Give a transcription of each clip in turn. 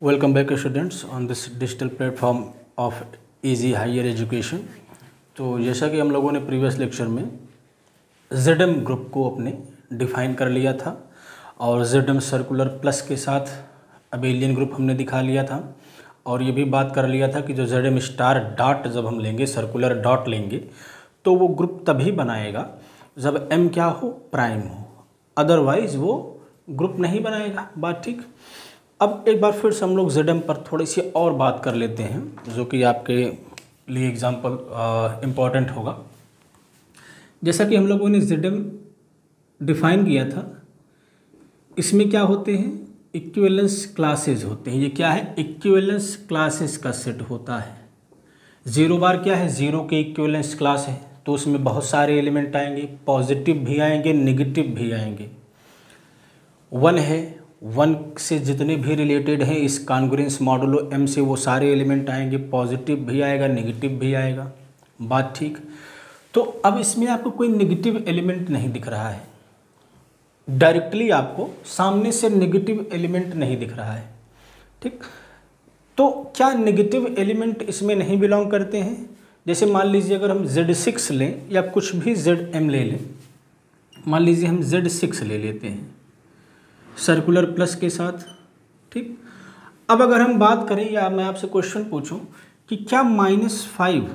Welcome back students on this digital platform of easy higher education. तो जैसा कि हम लोगों ने प्रीवियस लेक्चर में ZM ग्रुप को अपने डिफ़ाइन कर लिया था और ZM सर्कुलर प्लस के साथ अबेलियन ग्रुप हमने दिखा लिया था और ये भी बात कर लिया था कि जो ZM स्टार डॉट जब हम लेंगे, सर्कुलर डॉट लेंगे, तो वो ग्रुप तभी बनाएगा जब M क्या हो, प्राइम हो, अदरवाइज़ वो ग्रुप नहीं बनाएगा। बात ठीक। अब एक बार फिर से हम लोग ZM पर थोड़ी सी और बात कर लेते हैं जो कि आपके लिए एग्जाम्पल इम्पॉर्टेंट होगा। जैसा कि हम लोगों ने ZM डिफ़ाइन किया था, इसमें क्या होते हैं, इक्विवेलेंस क्लासेस होते हैं। ये क्या है, इक्विवेलेंस क्लासेस का सेट होता है। 0 बार क्या है, 0 के इक्विवेलेंस क्लास है, तो उसमें बहुत सारे एलिमेंट आएंगे, पॉजिटिव भी आएंगे, नेगेटिव भी आएंगे। 1 है, 1 से जितने भी रिलेटेड हैं इस कॉन्ग्रुएंस मॉडुलो M से वो सारे एलिमेंट आएंगे, पॉजिटिव भी आएगा, नेगेटिव भी आएगा। बात ठीक। तो अब इसमें आपको कोई नेगेटिव एलिमेंट नहीं दिख रहा है, डायरेक्टली आपको सामने से नेगेटिव एलिमेंट नहीं दिख रहा है, ठीक। तो क्या नेगेटिव एलिमेंट इसमें नहीं बिलोंग करते हैं? जैसे मान लीजिए अगर हम Z6 लें या कुछ भी ZM ले लें, मान लीजिए हम Z6 ले लेते हैं सर्कुलर प्लस के साथ, ठीक। अब अगर हम बात करें या मैं आपसे क्वेश्चन पूछूं कि क्या -5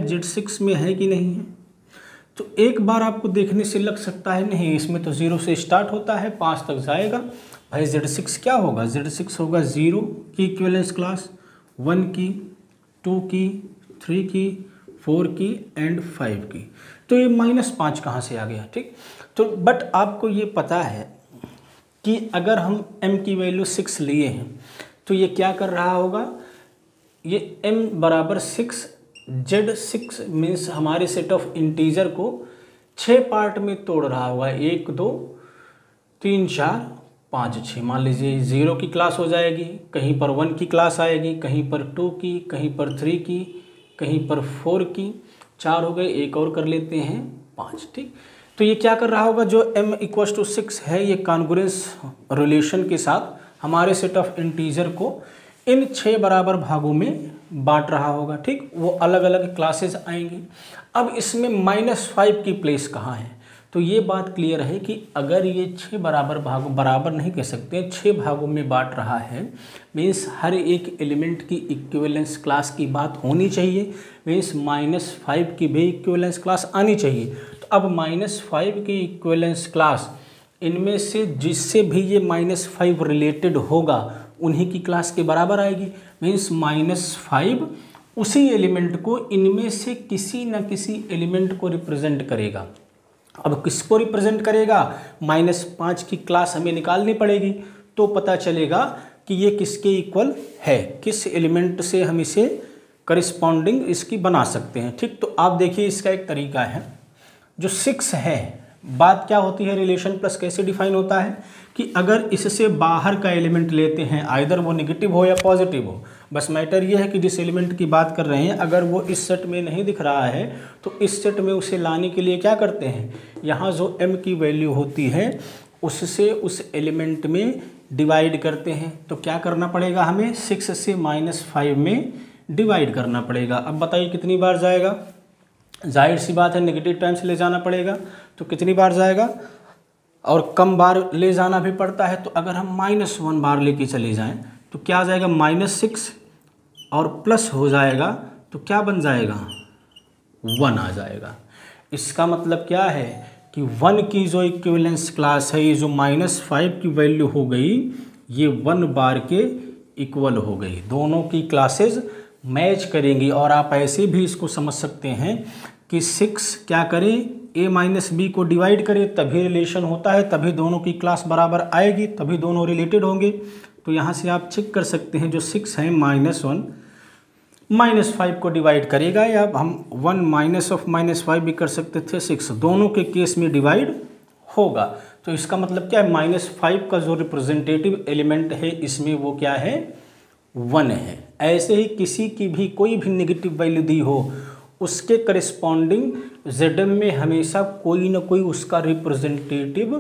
Z6 में है कि नहीं है, तो एक बार आपको देखने से लग सकता है नहीं, इसमें तो 0 से स्टार्ट होता है, 5 तक जाएगा। भाई Z6 क्या होगा, Z6 होगा 0 की इक्विवेलेंस क्लास, 1 की, 2 की, 3 की, 4 की एंड 5 की। तो ये -5 कहाँ से आ गया, ठीक। तो बट आपको ये पता है कि अगर हम M की वैल्यू 6 लिए हैं तो ये क्या कर रहा होगा, ये M बराबर 6, Z6 मीन्स हमारे सेट ऑफ इंटीजर को 6 पार्ट में तोड़ रहा होगा, 1 2 3 4 5 6। मान लीजिए 0 की क्लास हो जाएगी, कहीं पर 1 की क्लास आएगी, कहीं पर 2 की, कहीं पर 3 की, कहीं पर 4 की, 4 हो गए, एक और कर लेते हैं 5, ठीक। तो ये क्या कर रहा होगा, जो M = 6 है, ये कॉन्ग्रुएंस रिलेशन के साथ हमारे सेट ऑफ इंटीजर को इन 6 बराबर भागों में बांट रहा होगा, ठीक। वो अलग अलग क्लासेस आएंगी। अब इसमें -5 की प्लेस कहाँ है, तो ये बात क्लियर है कि अगर ये 6 बराबर भागों, बराबर नहीं कह सकते, 6 भागों में बांट रहा है, मीन्स हर एक एलिमेंट की इक्विवेलेंस क्लास की बात होनी चाहिए, मीन्स -5 की भी इक्विवेलेंस क्लास आनी चाहिए। तो अब -5 की इक्विवेलेंस क्लास, इनमें से जिससे भी ये -5 रिलेटेड होगा उन्हीं की क्लास के बराबर आएगी, मीन्स -5 उसी एलिमेंट को, इनमें से किसी न किसी एलिमेंट को रिप्रेजेंट करेगा। अब किसको रिप्रेजेंट करेगा, -5 की क्लास हमें निकालनी पड़ेगी, तो पता चलेगा कि ये किसके इक्वल है, किस एलिमेंट से हम इसे करिस्पॉन्डिंग इसकी बना सकते हैं, ठीक। तो आप देखिए इसका एक तरीका है, जो 6 है, बात क्या होती है, रिलेशन प्लस कैसे डिफाइन होता है कि अगर इससे बाहर का एलिमेंट लेते हैं, आइदर वो नेगेटिव हो या पॉजिटिव हो, बस मैटर ये है कि जिस एलिमेंट की बात कर रहे हैं अगर वो इस सेट में नहीं दिख रहा है तो इस सेट में उसे लाने के लिए क्या करते हैं, यहाँ जो M की वैल्यू होती है उससे उस एलिमेंट में डिवाइड करते हैं। तो क्या करना पड़ेगा हमें, 6 से -5 में डिवाइड करना पड़ेगा। अब बताइए कितनी बार जाएगा, जाहिर सी बात है नेगेटिव टाइम से ले जाना पड़ेगा, तो कितनी बार जाएगा, और कम बार ले जाना भी पड़ता है। तो अगर हम -1 बार लेके चले जाएं तो क्या आ जाएगा, -6 और प्लस हो जाएगा तो क्या बन जाएगा, 1 आ जाएगा। इसका मतलब क्या है कि 1 की जो इक्विवेलेंस क्लास है, ये जो -5 की वैल्यू हो गई, ये 1 बार के इक्वल हो गई, दोनों की क्लासेस मैच करेंगी। और आप ऐसे भी इसको समझ सकते हैं कि 6 क्या करें, A - B को डिवाइड करें, तभी रिलेशन होता है, तभी दोनों की क्लास बराबर आएगी, तभी दोनों रिलेटेड होंगे। तो यहाँ से आप चेक कर सकते हैं, जो 6 है -1 -5 को डिवाइड करेगा, या हम 1 - -5 भी कर सकते थे, 6 दोनों के केस में डिवाइड होगा। तो इसका मतलब क्या है, -5 का जो रिप्रेजेंटेटिव एलिमेंट है इसमें वो क्या है, 1 है। ऐसे ही किसी की भी कोई भी नेगेटिव वैल्यू दी हो, उसके करिस्पॉन्डिंग ZM में हमेशा कोई ना कोई उसका रिप्रेजेंटेटिव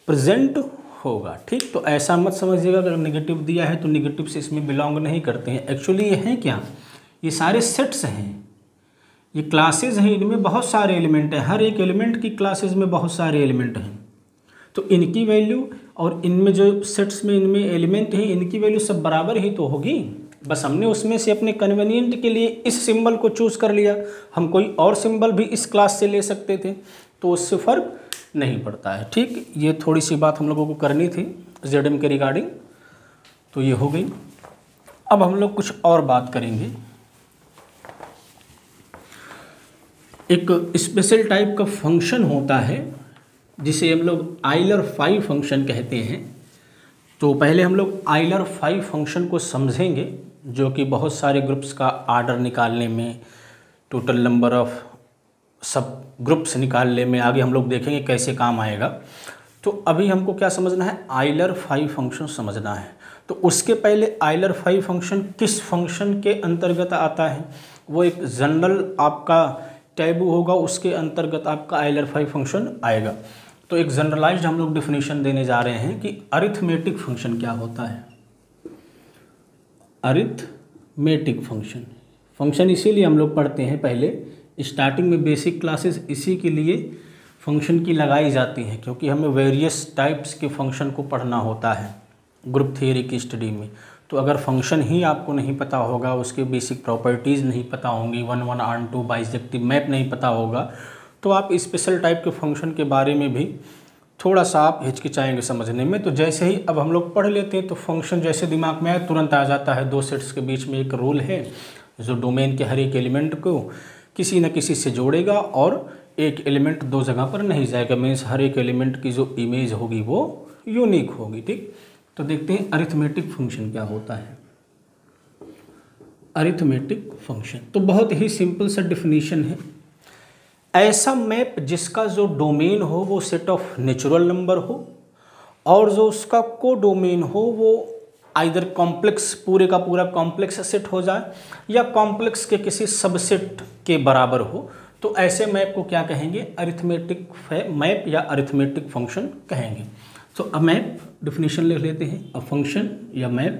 प्रेजेंट होगा। ठीक, तो ऐसा मत समझिएगा अगर नेगेटिव दिया है तो नेगेटिव से इसमें बिलोंग नहीं करते हैं। एक्चुअली ये हैं क्या, ये सारे सेट्स हैं, ये क्लासेज हैं, इनमें बहुत सारे एलिमेंट हैं, हर एक एलिमेंट की क्लासेज में बहुत सारे एलिमेंट हैं। तो इनकी वैल्यू और इनमें जो सेट्स में इनमें एलिमेंट हैं इनकी वैल्यू सब बराबर ही तो होगी। बस हमने उसमें से अपने कन्वीनियंट के लिए इस सिंबल को चूज़ कर लिया, हम कोई और सिंबल भी इस क्लास से ले सकते थे, तो उससे फ़र्क नहीं पड़ता है। ठीक, ये थोड़ी सी बात हम लोगों को करनी थी ZM के रिगार्डिंग, तो ये हो गई। अब हम लोग कुछ और बात करेंगे। एक स्पेशल टाइप का फंक्शन होता है जिसे हम लोग आइलर-फाई फंक्शन कहते हैं। तो पहले हम लोग आइलर-फाई फंक्शन को समझेंगे, जो कि बहुत सारे ग्रुप्स का आर्डर निकालने में, टोटल नंबर ऑफ सब ग्रुप्स निकालने में आगे हम लोग देखेंगे कैसे काम आएगा। तो अभी हमको क्या समझना है, आइलर-फाई फंक्शन समझना है। तो उसके पहले आइलर-फाई फंक्शन किस फंक्शन के अंतर्गत आता है, वो एक जनरल आपका टैबू होगा, उसके अंतर्गत आपका आइलर-फाई फंक्शन आएगा। तो एक जनरलाइज्ड हम लोग डेफिनेशन देने जा रहे हैं कि अरिथमेटिक फंक्शन क्या होता है। अरिथमेटिक फंक्शन इसीलिए हम लोग पढ़ते हैं, पहले स्टार्टिंग में बेसिक क्लासेस इसी के लिए फंक्शन की लगाई जाती हैं, क्योंकि हमें वेरियस टाइप्स के फंक्शन को पढ़ना होता है ग्रुप थियरी की स्टडी में। तो अगर फंक्शन ही आपको नहीं पता होगा, उसके बेसिक प्रॉपर्टीज़ नहीं पता होंगी, 1 1 ऑन 2 बाइजेक्टिव मैप नहीं पता होगा, तो आप स्पेशल टाइप के फंक्शन के बारे में भी थोड़ा सा आप हिचकिचाएंगे समझने में। तो जैसे ही अब हम लोग पढ़ लेते हैं तो फंक्शन जैसे दिमाग में आए तुरंत आ जाता है। दो सेट्स के बीच में एक रूल है जो डोमेन के हर एक एलिमेंट को किसी न किसी से जोड़ेगा और एक एलिमेंट दो जगह पर नहीं जाएगा, मीन्स हर एक एलिमेंट की जो इमेज होगी वो यूनिक होगी। ठीक, तो देखते हैं अरिथमेटिक फंक्शन क्या होता है। अरिथमेटिक फंक्शन तो बहुत ही सिंपल सा डिफिनीशन है, ऐसा मैप जिसका जो डोमेन हो वो सेट ऑफ नेचुरल नंबर हो और जो उसका को डोमेन हो वो आइदर कॉम्प्लेक्स, पूरे का पूरा कॉम्प्लेक्स सेट हो जाए या कॉम्प्लेक्स के किसी सबसेट के बराबर हो, तो ऐसे मैप को क्या कहेंगे, अरिथमेटिक मैप या अरिथमेटिक फंक्शन कहेंगे। तो अ मैप डिफिनीशन लिख लेते हैं, अ फंक्शन या map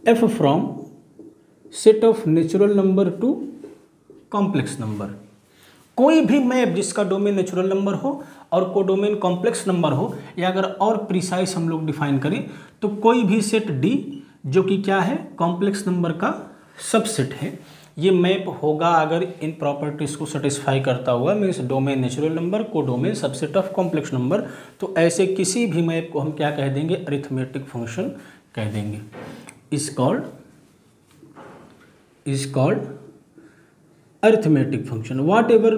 F from set of natural number two complex number. कोई भी मैप जिसका डोमेन नेचुरल नंबर हो और को डोमेन कॉम्प्लेक्स नंबर हो, या अगर और प्रिसाइज हम लोग डिफाइन करें तो कोई भी सेट D जो कि क्या है, कॉम्प्लेक्स नंबर का सबसेट है, ये मैप होगा अगर इन प्रॉपर्टीज़ को सेटिस्फाई करता हुआ, मीन्स डोमेन नेचुरल नंबर, को domain subset of complex number. तो ऐसे किसी भी मैप को हम क्या कह देंगे, अरिथमेटिक फंक्शन कह देंगे। Is called arithmetic function, what ever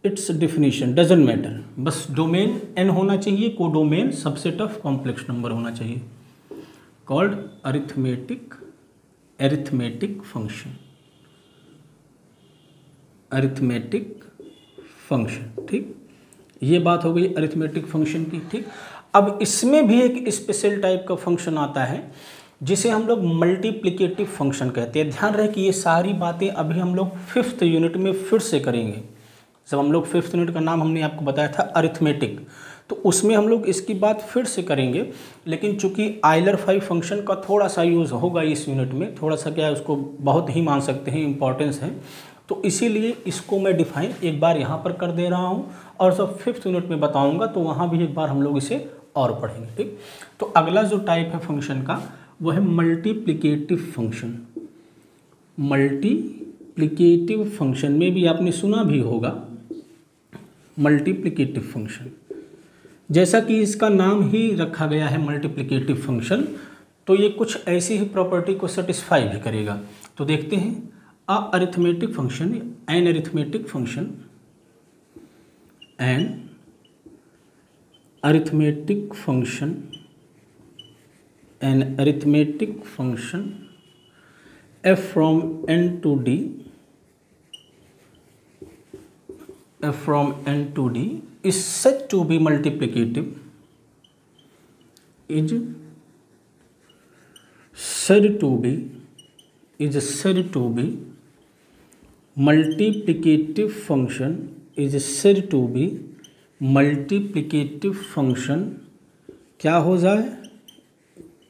its definition doesn't matter, बस डोमेन n होना चाहिए, को domain subset of complex number होना चाहिए। Called arithmetic function, arithmetic function. ठीक, ये बात हो गई अरिथमेटिक फंक्शन की। ठीक, अब इसमें भी एक स्पेशल टाइप का फंक्शन आता है जिसे हम लोग मल्टीप्लिकेटिव फंक्शन कहते हैं। ध्यान रहे कि ये सारी बातें अभी हम लोग 5th यूनिट में फिर से करेंगे। जब हम लोग 5th यूनिट का नाम हमने आपको बताया था अरिथमेटिक, तो उसमें हम लोग इसकी बात फिर से करेंगे, लेकिन चूंकि आइलर-फाई फंक्शन का थोड़ा सा यूज़ होगा इस यूनिट में, थोड़ा सा क्या है उसको बहुत ही मान सकते हैं, इम्पॉर्टेंस है, तो इसीलिए इसको मैं डिफाइन एक बार यहाँ पर कर दे रहा हूँ और जब 5th यूनिट में बताऊँगा तो वहाँ भी एक बार हम लोग इसे और पढ़ेंगे। ठीक, तो अगला जो टाइप है फंक्शन का वो है मल्टीप्लिकेटिव फंक्शन। मल्टीप्लिकेटिव फंक्शन में भी आपने सुना भी होगा मल्टीप्लिकेटिव फंक्शन, जैसा कि इसका नाम ही रखा गया है मल्टीप्लिकेटिव फंक्शन, तो ये कुछ ऐसी ही प्रॉपर्टी को सेटिस्फाई भी करेगा। तो देखते हैं, a arithmetic function, an arithmetic function, an arithmetic function, an arithmetic function f from n to d, f from n to d is said to be multiplicative, is said to be multiplicative function is said to be multiplicative function क्या हो जाए,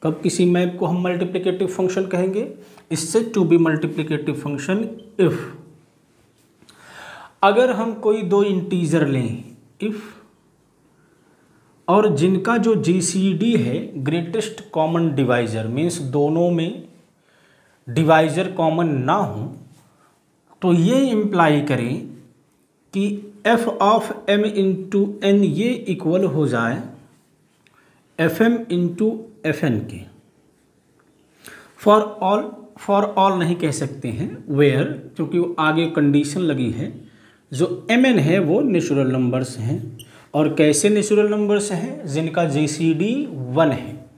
कब किसी map को हम multiplicative function कहेंगे, इससे to be multiplicative function if, अगर हम कोई दो इंटीजर लें इफ, और जिनका जो जीसीडी है ग्रेटेस्ट कॉमन डिवाइजर, मीन्स दोनों में डिवाइजर कॉमन ना हो, तो ये इम्प्लाई करें कि f of m into n ये इक्वल हो जाए f m into f n के। फॉर ऑल नहीं कह सकते हैं, वेयर, क्योंकि वो आगे कंडीशन लगी है, जो एम एन है वो नेचुरल नंबर्स हैं, और कैसे नेचुरल नंबर्स हैं, जिनका जीसीडी 1 है,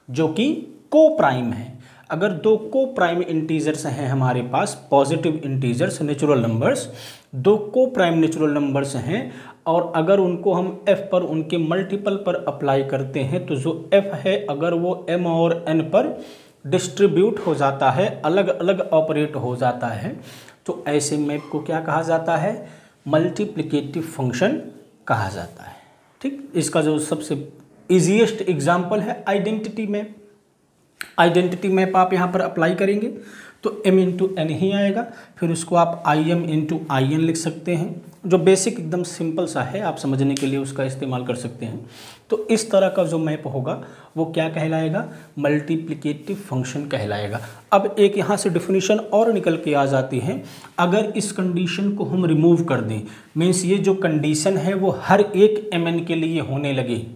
जो कि को प्राइम है। अगर दो को प्राइम इंटीजर्स हैं हमारे पास, पॉजिटिव इंटीजर्स नेचुरल नंबर्स, दो को प्राइम नेचुरल नंबर्स हैं, और अगर उनको हम f पर उनके मल्टीपल पर अप्लाई करते हैं, तो जो f है अगर वो m और n पर डिस्ट्रीब्यूट हो जाता है, अलग अलग ऑपरेट हो जाता है, तो ऐसे मैप को क्या कहा जाता है, मल्टीप्लिकेटिव फंक्शन कहा जाता है। ठीक, इसका जो सबसे ईजीएस्ट एग्जाम्पल है आइडेंटिटी मैप। आइडेंटिटी मैप आप यहाँ पर अप्लाई करेंगे तो m इंटू एन ही आएगा, फिर उसको आप i m into i n लिख सकते हैं, जो बेसिक एकदम सिंपल सा है, आप समझने के लिए उसका इस्तेमाल कर सकते हैं। तो इस तरह का जो मैप होगा वो क्या कहलाएगा, मल्टीप्लिकेटिव फंक्शन कहलाएगा। अब एक यहाँ से डिफिनीशन और निकल के आ जाती है, अगर इस कंडीशन को हम रिमूव कर दें, मीन्स ये जो कंडीशन है वो हर एक mn के लिए होने लगे,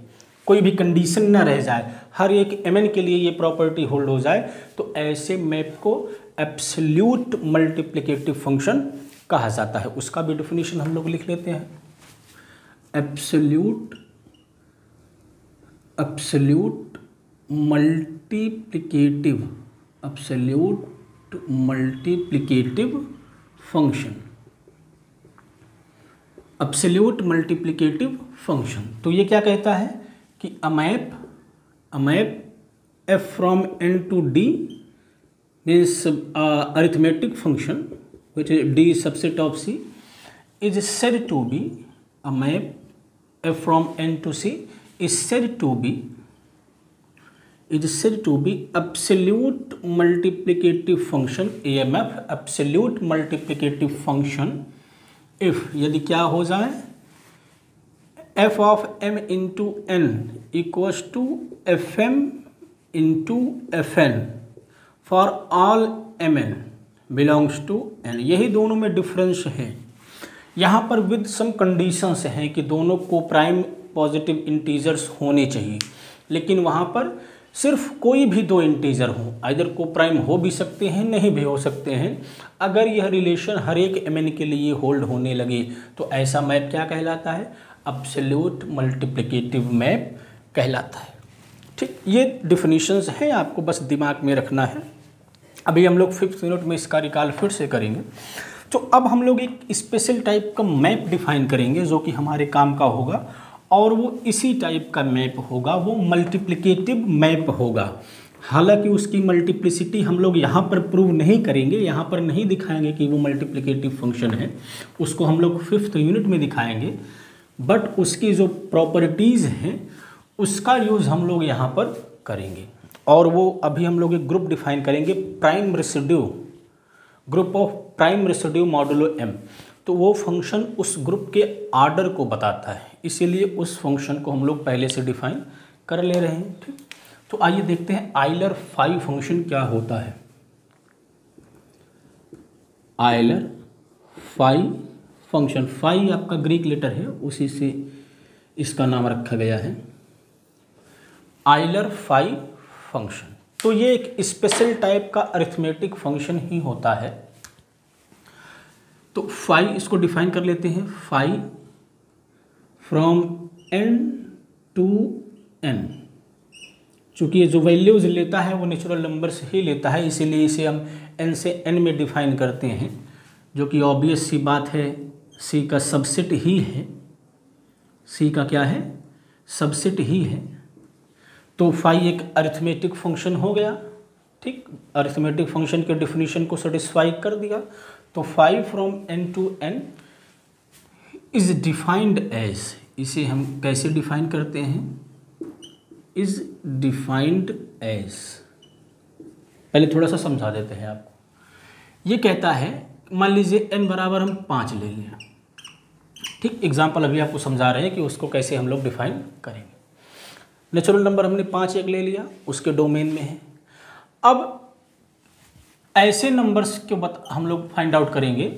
कोई भी कंडीशन ना रह जाए, हर एक mn के लिए ये प्रॉपर्टी होल्ड हो जाए, तो ऐसे मैप को एब्सोल्यूट मल्टीप्लिकेटिव फंक्शन कहा जाता है। उसका भी डिफिनीशन हम लोग लिख लेते हैं, absolute multiplicative function, absolute multiplicative function. तो ये क्या कहता है कि a map f from n to d means arithmetic function which is d subset of c is said to be, a map f from n to c is said to be absolute multiplicative function AMF, absolute multiplicative function if, यदि क्या हो जाए, f of m into n equals to f m into f n for all m n belongs to n. यही दोनों में difference है। यहाँ पर विद सम कंडीशंस हैं कि दोनों को प्राइम पॉजिटिव इंटीजर्स होने चाहिए, लेकिन वहाँ पर सिर्फ कोई भी दो इंटीजर हो, आइदर को प्राइम हो भी सकते हैं, नहीं भी हो सकते हैं। अगर यह रिलेशन हर एक एम एन के लिए होल्ड होने लगे तो ऐसा मैप क्या कहलाता है, एब्सोल्यूट मल्टीप्लिकेटिव मैप कहलाता है। ठीक, ये डिफिनीशंस हैं, आपको बस दिमाग में रखना है। अभी हम लोग 5th यूनिट में इसका रिकॉल फिर से करेंगे। तो अब हम लोग एक स्पेशल टाइप का मैप डिफाइन करेंगे जो कि हमारे काम का होगा, और वो इसी टाइप का मैप होगा, वो मल्टीप्लिकेटिव मैप होगा। हालांकि उसकी मल्टीप्लिसिटी हम लोग यहाँ पर प्रूव नहीं करेंगे, यहाँ पर नहीं दिखाएंगे कि वो मल्टीप्लिकेटिव फंक्शन है, उसको हम लोग 5th यूनिट में दिखाएंगे, बट उसकी जो प्रॉपर्टीज़ हैं उसका यूज़ हम लोग यहाँ पर करेंगे। और वो अभी हम लोग एक ग्रुप डिफाइन करेंगे, prime residue, group of prime residue modulo m। तो वो फंक्शन उस ग्रुप के आर्डर को बताता है, इसीलिए उस फंक्शन को हम लोग पहले से डिफाइन कर ले रहे हैं। ठीक, तो आइए देखते हैं आइलर फाई फंक्शन क्या होता है। आइलर फाई फंक्शन, फाई आपका ग्रीक लेटर है, उसी से इसका नाम रखा गया है, आइलर फाई फंक्शन। तो ये एक स्पेशल टाइप का अरिथमेटिक फंक्शन ही होता है। तो फाई इसको डिफाइन कर लेते हैं, phi from n to n। चूँकि ये जो वैल्यूज़ लेता है वो नेचुरल नंबर से ही लेता है, इसीलिए इसे हम n से n में डिफाइन करते हैं, जो कि ऑब्वियस सी बात है, c का सबसेट ही है, c का क्या है, सबसेट ही है। तो फाई एक अरिथमेटिक फंक्शन हो गया। ठीक, अरिथमेटिक फंक्शन के डिफिनीशन को सेटिस्फाई कर दिया। तो phi from n to n is defined as, इसे हम कैसे डिफाइन करते हैं, इज डिफाइंड एज, पहले थोड़ा सा समझा देते हैं आपको। ये कहता है मान लीजिए n बराबर हम 5 ले लिया, ठीक, एग्जाम्पल अभी आपको समझा रहे हैं कि उसको कैसे हम लोग डिफाइन करेंगे। नेचुरल नंबर हमने 5 एक ले लिया, उसके डोमेन में है। अब ऐसे नंबर्स के हम लोग फाइंड आउट करेंगे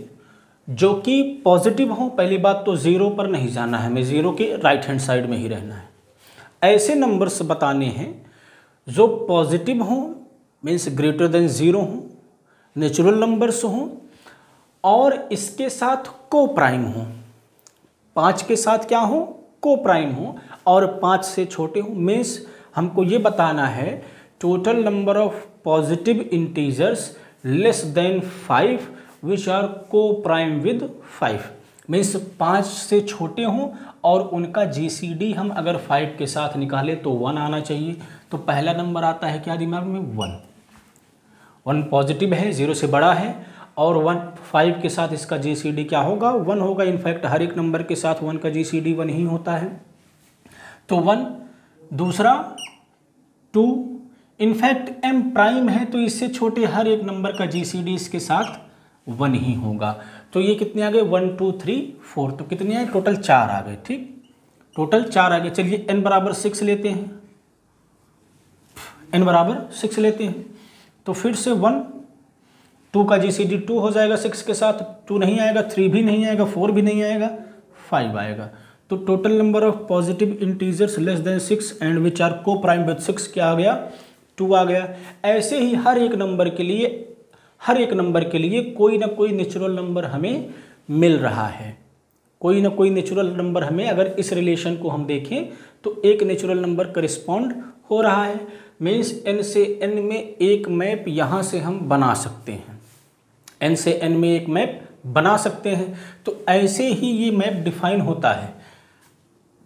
जो कि पॉजिटिव हों। पहली बात तो ज़ीरो पर नहीं जाना है, हमें ज़ीरो के राइट हैंड साइड में ही रहना है। ऐसे नंबर्स बताने हैं जो पॉजिटिव हों, मीन्स ग्रेटर देन ज़ीरो हों, नेचुरल नंबर्स हों और इसके साथ को प्राइम हों। 5 के साथ क्या हो, को प्राइम हो, और 5 से छोटे हो। मीन्स हमको ये बताना है total number of positive integers less than 5 which are coprime with 5। Means 5 से छोटे हों और उनका जीसीडी हम अगर 5 के साथ निकालें तो 1 आना चाहिए। तो पहला नंबर आता है क्या दिमाग में, 1 पॉजिटिव है, 0 से बड़ा है, और 5 के साथ इसका जीसीडी क्या होगा, 1 होगा। इनफैक्ट हर एक नंबर के साथ 1 का जीसीडी 1 ही होता है, तो 1। दूसरा 2, इनफैक्ट m प्राइम है तो इससे छोटे हर एक नंबर का जीसीडी इसके साथ 1 ही होगा। तो ये कितने आ गए, 1 2 3 4, तो कितने आए, टोटल 4 आ गए, ठीक, टोटल 4 आ गए। चलिए n बराबर 6 लेते हैं, n बराबर 6 लेते हैं, तो फिर से 1, 2 का जीसीडी 2 हो जाएगा, 6 के साथ 2 नहीं आएगा, 3 भी नहीं आएगा, 4 भी नहीं आएगा, 5 आएगा। तो total number of positive integers less than 6 and which are coprime with 6 क्या आ गया, 2 आ गया। ऐसे ही हर एक नंबर के लिए कोई ना कोई नेचुरल नंबर हमें मिल रहा है, कोई ना कोई नेचुरल नंबर हमें, अगर इस रिलेशन को हम देखें तो एक नेचुरल नंबर करिस्पॉन्ड हो रहा है। मीन्स n से n में एक मैप यहाँ से हम बना सकते हैं, n से n में एक मैप बना सकते हैं। तो ऐसे ही ये मैप डिफाइन होता है।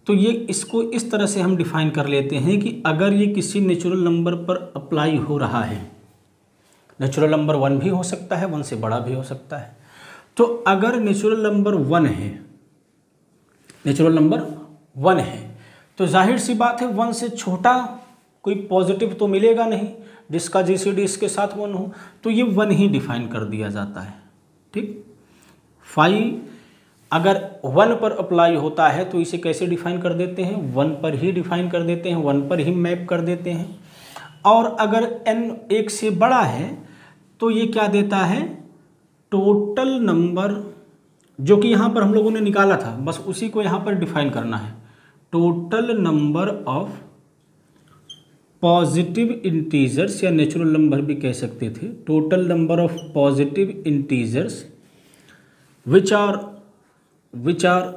तो ये इसको इस तरह से हम डिफाइन कर लेते हैं कि अगर ये किसी नेचुरल नंबर पर अप्लाई हो रहा है, नेचुरल नंबर 1 भी हो सकता है, 1 से बड़ा भी हो सकता है। तो अगर नेचुरल नंबर 1 है, नेचुरल नंबर 1 है, तो जाहिर सी बात है 1 से छोटा कोई पॉजिटिव तो मिलेगा नहीं जिसका जीसीडी इसके साथ 1 हो, तो ये 1 ही डिफाइन कर दिया जाता है, ठीक। 5 अगर 1 पर अप्लाई होता है तो इसे कैसे डिफाइन कर देते हैं, 1 पर ही डिफाइन कर देते हैं, 1 पर ही मैप कर देते हैं। और अगर n 1 से बड़ा है तो ये क्या देता है, टोटल नंबर, जो कि यहाँ पर हम लोगों ने निकाला था, बस उसी को यहाँ पर डिफाइन करना है। Total number of positive integers, या नेचुरल नंबर भी कह सकते थे, total number of positive integers which are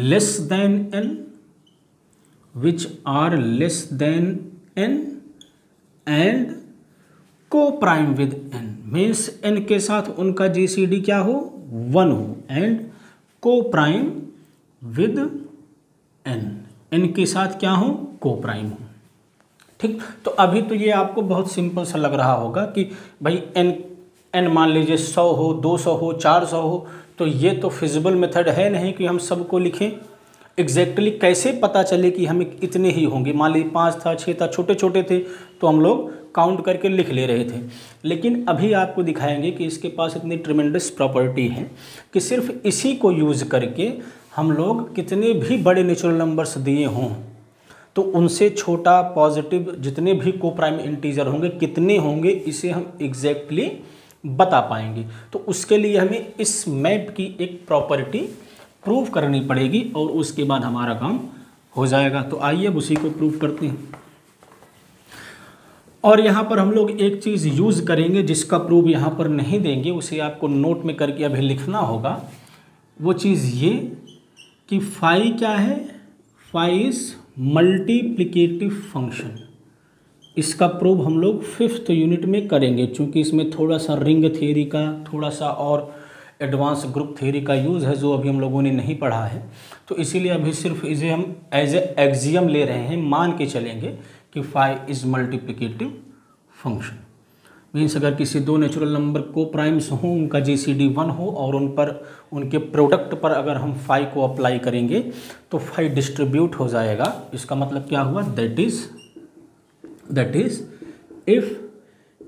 less than n, which are less than n and co-prime with n, means n के साथ उनका जीसीडी क्या हो, 1 हो, and co-prime with n, n के साथ क्या हो, co-prime हो, ठीक। तो अभी तो ये आपको बहुत सिंपल सा लग रहा होगा कि भाई n मान लीजिए 100 हो, 200 हो, 400 हो, तो ये तो फिजिबल मेथड है नहीं कि हम सबको लिखें। एग्जैक्टली कैसे पता चले कि हमें इतने ही होंगे, मान लीजिए 5 था, 6 था, छोटे छोटे थे तो हम लोग काउंट करके लिख ले रहे थे। लेकिन अभी आपको दिखाएंगे कि इसके पास इतनी ट्रिमेंडस प्रॉपर्टी है कि सिर्फ इसी को यूज़ करके हम लोग कितने भी बड़े नेचुरल नंबर्स दिए हों तो उनसे छोटा पॉजिटिव जितने भी को प्राइम इंटीजर होंगे कितने होंगे, इसे हम एग्जैक्टली बता पाएंगे। तो उसके लिए हमें इस मैप की एक प्रॉपर्टी प्रूव करनी पड़ेगी और उसके बाद हमारा काम हो जाएगा। तो आइए अब उसी को प्रूव करते हैं। और यहाँ पर हम लोग एक चीज़ यूज़ करेंगे जिसका प्रूफ यहाँ पर नहीं देंगे, उसे आपको नोट में करके अभी लिखना होगा। वो चीज़ ये कि फाई क्या है, फाई इज़ मल्टीप्लिकेटिव फंक्शन। इसका प्रूफ हम लोग 5th यूनिट में करेंगे, क्योंकि इसमें थोड़ा सा रिंग थ्योरी का, थोड़ा सा और एडवांस ग्रुप थ्योरी का यूज़ है जो अभी हम लोगों ने नहीं पढ़ा है। तो इसीलिए अभी सिर्फ इसे हम एज ए एक्सियम ले रहे हैं, मान के चलेंगे कि phi is multiplicative function. Means अगर किसी दो नेचुरल नंबर को प्राइम्स हों, उनका जीसीडी 1 हो और उन पर उनके प्रोडक्ट पर अगर हम फाई को अप्लाई करेंगे तो फाई डिस्ट्रीब्यूट हो जाएगा। इसका मतलब क्या हुआ, that is if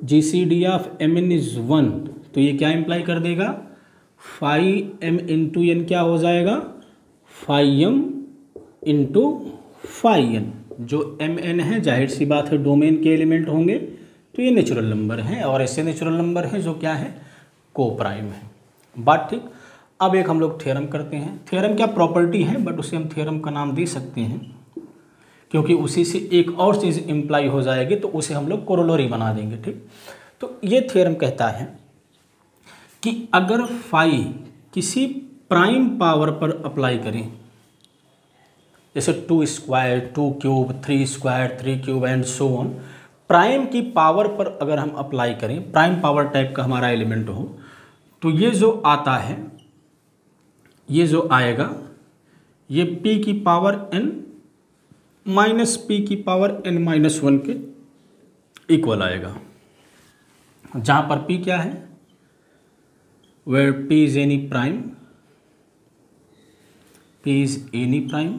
GCD of m n is 1, तो ये क्या इम्प्लाई कर देगा, फाई एम इंटू एन क्या हो जाएगा, phi m into phi n. जो एम एन है जाहिर सी बात है डोमेन के एलिमेंट होंगे, तो ये नेचुरल नंबर हैं और ऐसे नेचुरल नंबर हैं जो क्या है, को प्राइम है। बात ठीक। अब एक हम लोग थ्योरम करते हैं। थ्योरम क्या प्रॉपर्टी है, बट उसे हम थ्योरम का नाम दे सकते हैं क्योंकि उसी से एक और चीज़ इम्प्लाई हो जाएगी, तो उसे हम लोग कोरोलरी बना देंगे। ठीक, तो ये थ्योरम कहता है कि अगर फाई किसी प्राइम पावर पर अप्लाई करें, जैसे 2 square 2 cube 3 square 3 cube and so on, prime की पावर पर अगर हम अप्लाई करें, प्राइम पावर टाइप का हमारा एलिमेंट हो, तो ये जो आता है, ये जो आएगा, ये p की पावर n माइनस p की पावर n माइनस 1 के इक्वल आएगा, जहाँ पर p क्या है, where p is any prime, p is any prime।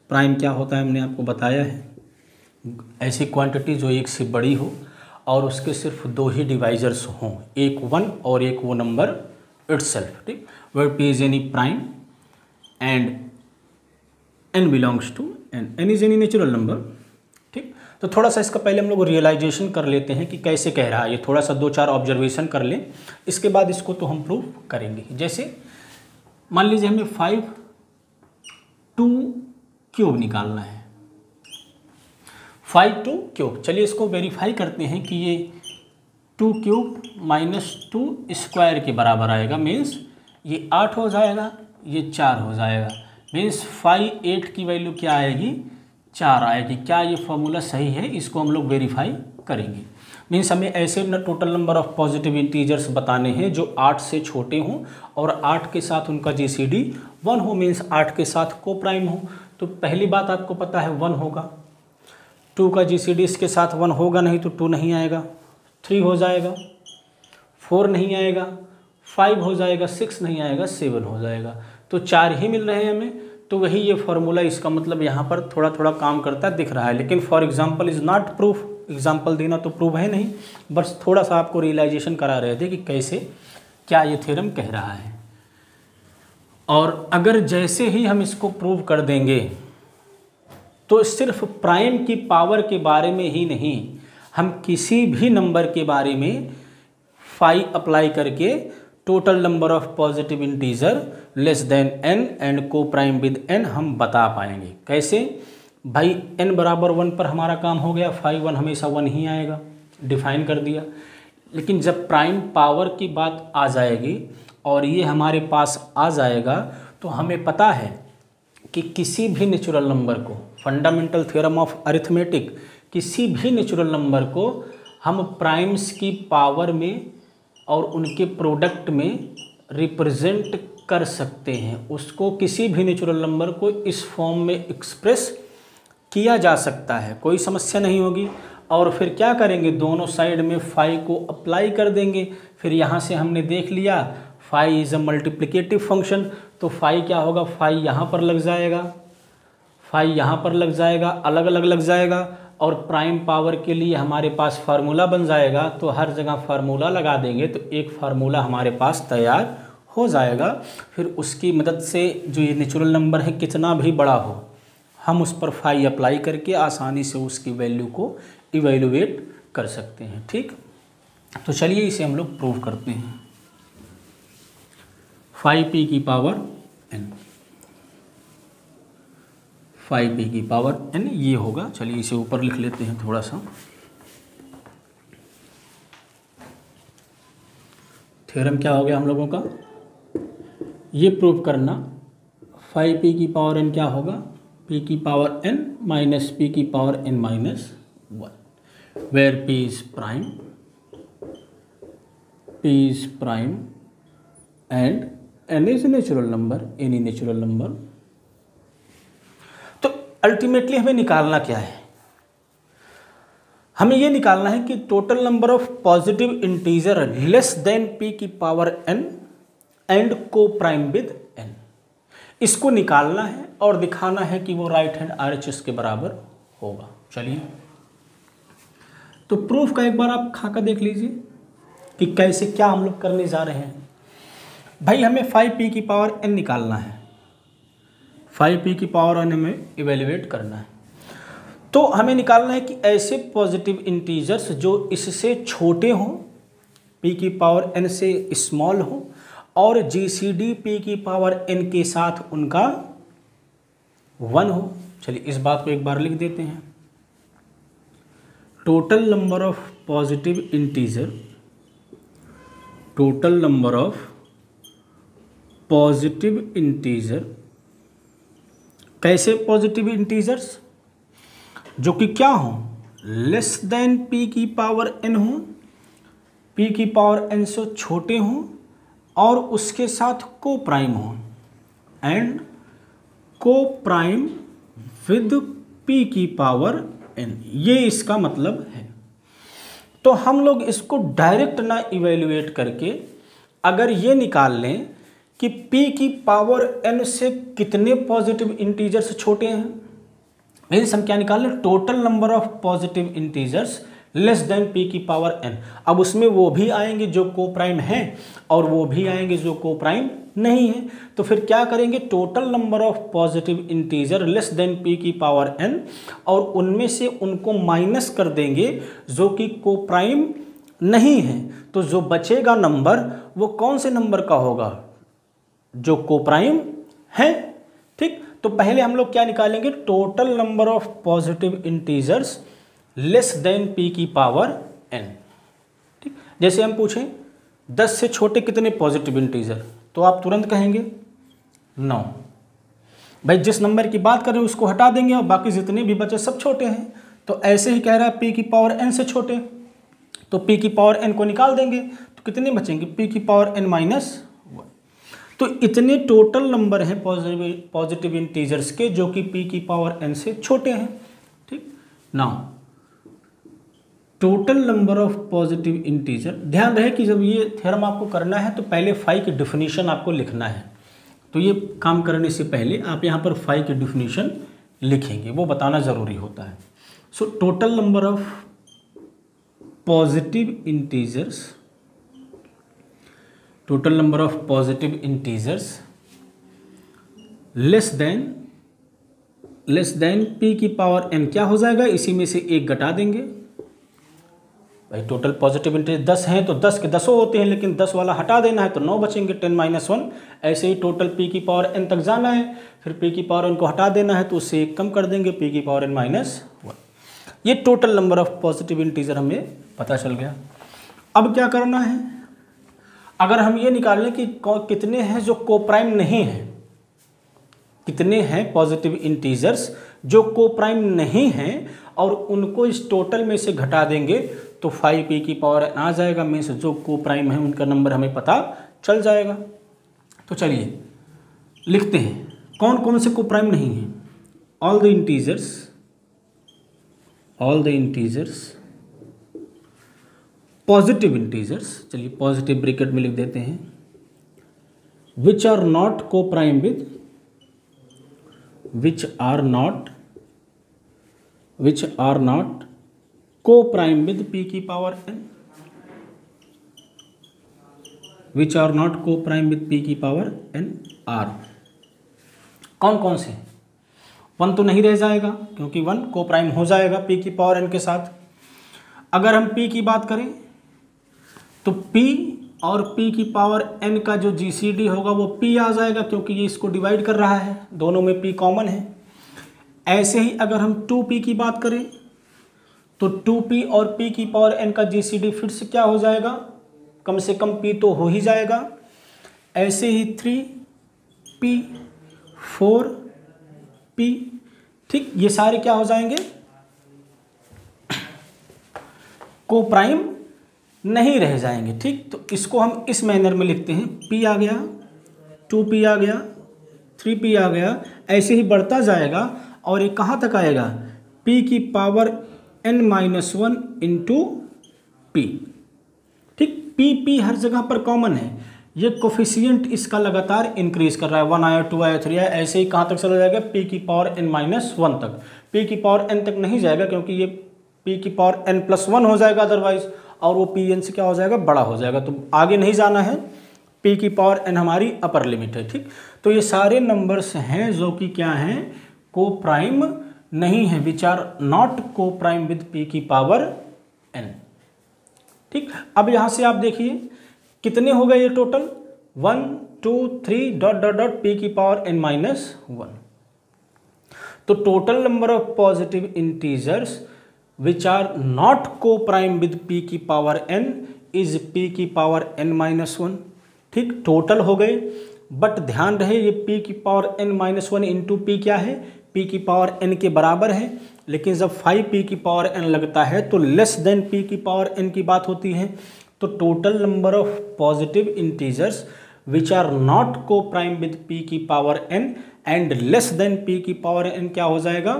Prime क्या होता है हमने आपको बताया है, ऐसी क्वांटिटी जो एक से बड़ी हो और उसके सिर्फ दो ही डिवाइजर्स हों, एक 1 और एक वो नंबर इटसेल्फ। ठीक, where p is any prime and n belongs to n is any natural number. ठीक, तो थोड़ा सा इसका पहले हम लोग रियलाइजेशन कर लेते हैं कि कैसे कह रहा है ये, थोड़ा सा 2-4 ऑब्जर्वेशन कर लें, इसके बाद इसको तो हम प्रूव करेंगे। जैसे मान लीजिए हमें 5 2 क्यूब निकालना है, 5 2 क्यूब। चलिए इसको वेरीफाई करते हैं कि ये 2 क्यूब माइनस 2 स्क्वायर के बराबर आएगा, मीन्स ये 8 हो जाएगा, ये 4 हो जाएगा, मीन्स 5 8 की वैल्यू क्या आएगी, 4 आएगी। क्या ये फॉर्मूला सही है, इसको हम लोग वेरीफाई करेंगे। मीन्स हमें ऐसे total number of positive integers बताने हैं जो 8 से छोटे हों और 8 के साथ उनका जीसीडी 1 हो, मीन्स 8 के साथ को प्राइम हो। तो पहली बात आपको पता है 1 होगा, 2 का जीसीडी इसके साथ 1 होगा नहीं तो 2 नहीं आएगा, 3 हो जाएगा, 4 नहीं आएगा, 5 हो जाएगा, 6 नहीं आएगा, 7 हो जाएगा। तो 4 ही मिल रहे हैं हमें, तो वही ये फॉर्मूला, इसका मतलब यहाँ पर थोड़ा थोड़ा काम करता दिख रहा है, लेकिन for example is not proof. Example देना तो प्रूफ है नहीं, बस थोड़ा सा आपको रियलाइजेशन करा रहे थे कि कैसे क्या ये थ्योरम कह रहा है। और अगर जैसे ही हम इसको प्रूव कर देंगे तो सिर्फ प्राइम की पावर के बारे में ही नहीं, हम किसी भी नंबर के बारे में फाई अप्लाई करके total number of positive integer less then n and coprime with n हम बता पाएंगे। कैसे भाई, n बराबर 1 पर हमारा काम हो गया, फाई 1 हमेशा 1 ही आएगा, डिफाइन कर दिया। लेकिन जब प्राइम पावर की बात आ जाएगी और ये हमारे पास आ जाएगा, तो हमें पता है कि किसी भी नेचुरल नंबर को, फंडामेंटल थ्योरम ऑफ अरिथमेटिक, किसी भी नेचुरल नंबर को हम प्राइम्स की पावर में और उनके प्रोडक्ट में रिप्रेजेंट कर सकते हैं। उसको किसी भी नेचुरल नंबर को इस फॉर्म में एक्सप्रेस किया जा सकता है, कोई समस्या नहीं होगी। और फिर क्या करेंगे, दोनों साइड में फाई को अप्लाई कर देंगे। फिर यहाँ से हमने देख लिया phi is a multiplicative function, तो फाई क्या होगा, फाई यहाँ पर लग जाएगा, फाई यहाँ पर लग जाएगा, अलग अलग लग जाएगा, और प्राइम पावर के लिए हमारे पास फार्मूला बन जाएगा। तो हर जगह फार्मूला लगा देंगे तो एक फार्मूला हमारे पास तैयार हो जाएगा। फिर उसकी मदद से जो ये नेचुरल नंबर है कितना भी बड़ा हो, हम उस पर फाई अप्लाई करके आसानी से उसकी वैल्यू को इवेल्युएट कर सकते हैं। ठीक, तो चलिए इसे हम लोग प्रूव करते हैं। 5p की पावर n, 5p की पावर n ये होगा। चलिए इसे ऊपर लिख लेते हैं थोड़ा सा। थ्योरम क्या हो गया हम लोगों का, ये प्रूव करना 5p की पावर n क्या होगा, p की पावर n माइनस p की power n minus 1, where p is prime, p is prime and n is natural number, any natural number. तो अल्टीमेटली हमें निकालना क्या है, हमें ये निकालना है कि total number of positive integer less than p की power n and coprime with n। इसको निकालना है और दिखाना है कि वो राइट हैंड RHS के बराबर होगा। चलिए तो प्रूफ का एक बार आप खाका देख लीजिए कि कैसे क्या हम लोग करने जा रहे हैं। भाई हमें 5p की पावर n निकालना है, 5p की पावर n हमें इवेल्युएट करना है। तो हमें निकालना है कि ऐसे पॉजिटिव इंटीजर्स जो इससे छोटे हों, p की पावर n से स्मॉल हो, और GCD p की पावर n के साथ उनका 1 हो। चलिए इस बात को एक बार लिख देते हैं। Total number of positive integer, total number of positive integer, कैसे पॉजिटिव इंटीजर्स जो कि क्या हो, लेस देन p की पावर n हो, p की पावर n से छोटे हों और उसके साथ को प्राइम हो, and coprime with p की पावर n, ये इसका मतलब है। तो हम लोग इसको डायरेक्ट ना इवेल्युएट करके अगर ये निकाल लें कि p की पावर n से कितने पॉजिटिव इंटीजर्स छोटे हैं, मीन्स हम क्या निकाल लें, total number of positive integers less than p की पावर n। अब उसमें वो भी आएंगे जो को प्राइम हैं और वो भी आएंगे जो को प्राइम नहीं है। तो फिर क्या करेंगे, total number of positive integer less than p की पावर n, और उनमें से उनको माइनस कर देंगे जो कि को प्राइम नहीं है। तो जो बचेगा नंबर वो कौन से नंबर का होगा, जो को प्राइम है। ठीक, तो पहले हम लोग क्या निकालेंगे, total number of positive integers less than p की पावर n। ठीक, जैसे हम पूछें 10 से छोटे कितने पॉजिटिव इंटीजर, तो आप तुरंत कहेंगे 9। भाई जिस नंबर की बात करें उसको हटा देंगे और बाकी जितने भी बचे सब छोटे हैं। तो ऐसे ही कह रहा है p की पावर n से छोटे, तो p की पावर n को निकाल देंगे तो कितने बचेंगे, p की पावर n माइनस 1। तो इतने टोटल नंबर हैं पॉजिटिव इंटीजर्स के जो कि p की पावर n से छोटे हैं। ठीक, now total number of positive integer, ध्यान रहे कि जब ये थ्योरम आपको करना है तो पहले फाई की डिफिनीशन आपको लिखना है। तो ये काम करने से पहले आप यहाँ पर फाई की डिफिनीशन लिखेंगे, वो बताना ज़रूरी होता है। सो total number of positive integers, total number of positive integers less than p की पावर n क्या हो जाएगा, इसी में से एक घटा देंगे। भाई टोटल पॉजिटिव इंटीजर 10 हैं तो 10 के 10 होते हैं, लेकिन 10 वाला हटा देना है तो 9 बचेंगे, 10 माइनस 1। ऐसे ही टोटल p की पावर n तक जाना है, फिर p की पावर n को हटा देना है तो उससे एक कम कर देंगे, p की पावर n माइनस 1। ये total number of positive integer हमें पता चल गया। अब क्या करना है, अगर हम ये निकाल लें कि कितने हैं जो को प्राइम नहीं है, कितने हैं पॉजिटिव इंटीजर्स जो को प्राइम नहीं हैं और उनको इस टोटल में से घटा देंगे तो 5p की पावर आ जाएगा, मीन्स जो को प्राइम है उनका नंबर हमें पता चल जाएगा। तो चलिए लिखते हैं कौन कौन से को प्राइम नहीं है। All the integers positive integers, चलिए पॉजिटिव ब्रैकेट में लिख देते हैं, विच are not coprime with which are not co-prime with p की power n, which are not co-prime with p की पावर n r। कौन कौन से, 1 तो नहीं रह जाएगा क्योंकि 1 को प्राइम हो जाएगा p की पावर n के साथ। अगर हम p की बात करें तो p और p की पावर n का जो GCD होगा वो p आ जाएगा क्योंकि ये इसको डिवाइड कर रहा है, दोनों में p कॉमन है। ऐसे ही अगर हम 2p की बात करें तो 2p और p की पावर n का GCD फिर से क्या हो जाएगा, कम से कम p तो हो ही जाएगा। ऐसे ही 3p 4p, ठीक, ये सारे क्या हो जाएंगे, को प्राइम नहीं रह जाएंगे। ठीक, तो इसको हम इस मैनर में लिखते हैं, p आ गया, 2p आ गया, 3p आ गया, ऐसे ही बढ़ता जाएगा और ये कहाँ तक आएगा, p की पावर n-1 इंटू पी। ठीक, पी हर जगह पर कॉमन है, ये कोफिशिएंट इसका लगातार इंक्रीज कर रहा है, 1 आया, 2 आया, 3 आया, ऐसे ही कहाँ तक चला जाएगा, p की पावर n-1 तक। p की पावर n तक नहीं जाएगा क्योंकि ये p की पावर n+1 हो जाएगा अदरवाइज, और वो pn से क्या हो जाएगा, बड़ा हो जाएगा, तो आगे नहीं जाना है। p की पावर n हमारी अपर लिमिट है। ठीक, तो ये सारे नंबर्स हैं जो कि क्या हैं, को प्राइम नहीं है, विच are not coprime with p की पावर n। ठीक, अब यहां से आप देखिए कितने हो गए ये total, 1 2 3 dot dot dot p की पावर n-1। तो total number of positive integers which are not coprime with p की पावर n इज p की पावर n-1। ठीक, टोटल हो गए, बट ध्यान रहे ये p की पावर n-1 इंटू पी क्या है, p की पावर n के बराबर है, लेकिन जब 5p की पावर n लगता है तो लेस देन p की पावर n की बात होती है। तो total number of positive integers which are not coprime with p की power n and less than p की पावर n क्या हो जाएगा,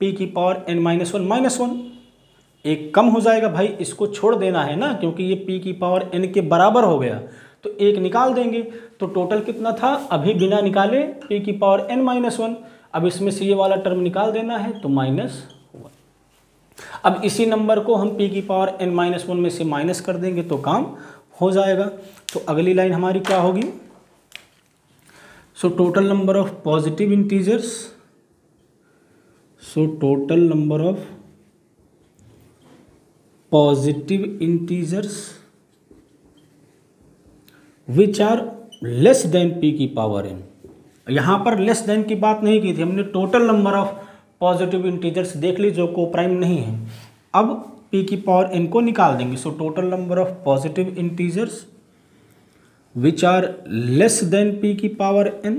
p की पावर n-1 एक कम हो जाएगा भाई, इसको छोड़ देना है ना, क्योंकि ये p की पावर n के बराबर हो गया, तो एक निकाल देंगे। तो टोटल कितना था, अभी बिना निकाले p की पावर n-1, अब इसमें से ये वाला टर्म निकाल देना है तो -1। अब इसी नंबर को हम p की पावर n-1 में से माइनस कर देंगे तो काम हो जाएगा। तो अगली लाइन हमारी क्या होगी, so total number of positive integers, so total number of positive integers which are less than p की पावर n। यहाँ पर लेस देन की बात नहीं की थी हमने, total number of positive integers देख ली जो को प्राइम नहीं है। अब p की पावर n को निकाल देंगे, so total number of positive integers which are less than p की power n,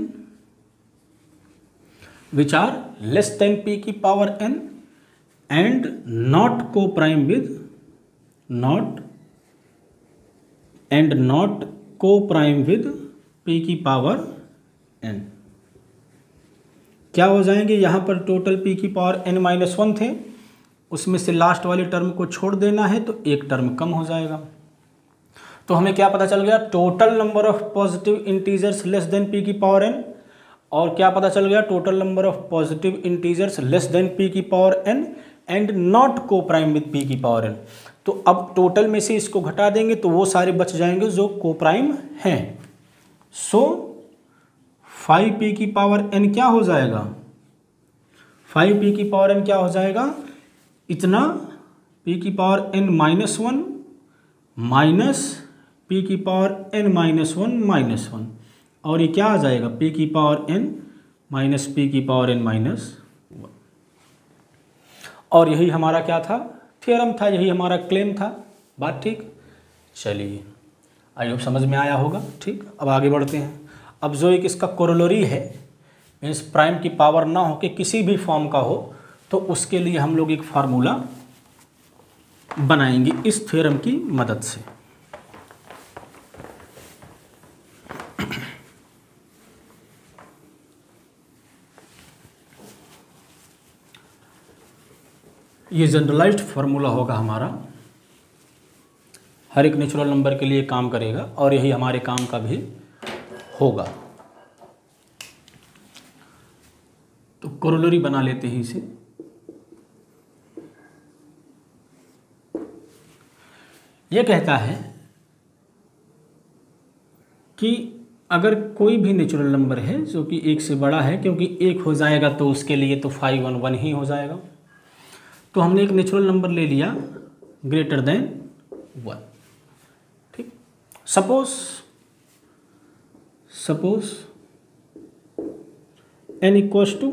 which are less than p की power n and not coprime with, not and not coprime with p की power n। क्या हो जाएंगे, यहाँ पर total p की power n-1 थे, उसमें से लास्ट वाले टर्म को छोड़ देना है तो एक टर्म कम हो जाएगा। तो हमें क्या पता चल गया, total number of positive integers less than p की पावर n, और क्या पता चल गया, total number of positive integers less than p की power n and not coprime with p की पावर n। तो अब टोटल में से इसको घटा देंगे तो वो सारे बच जाएंगे जो को प्राइम हैं। सो 5p की पावर n क्या हो जाएगा, 5p की पावर n क्या हो जाएगा, इतना p की पावर n-1 माइनस p की पावर n-1 और ये क्या आ जाएगा, p की पावर n माइनस p की पावर n-1। और यही हमारा क्या था, थ्योरम था, यही हमारा क्लेम था। बात ठीक, चलिए आई होप समझ में आया होगा। ठीक, अब आगे बढ़ते हैं। अब जो एक इसका कोरोलरी है, मीन्स प्राइम की पावर ना हो कि किसी भी फॉर्म का हो, तो उसके लिए हम लोग एक फार्मूला बनाएंगे इस थ्योरम की मदद से। ये जनरलाइज्ड फार्मूला होगा हमारा, हर एक नेचुरल नंबर के लिए काम करेगा और यही हमारे काम का भी होगा। तो कोरोलरी बना लेते हैं इसे। यह कहता है कि अगर कोई भी नेचुरल नंबर है जो कि 1 से बड़ा है, क्योंकि 1 हो जाएगा तो उसके लिए तो 5 1 1 ही हो जाएगा, तो हमने एक नेचुरल नंबर ले लिया ग्रेटर देन 1। ठीक, suppose n equals to,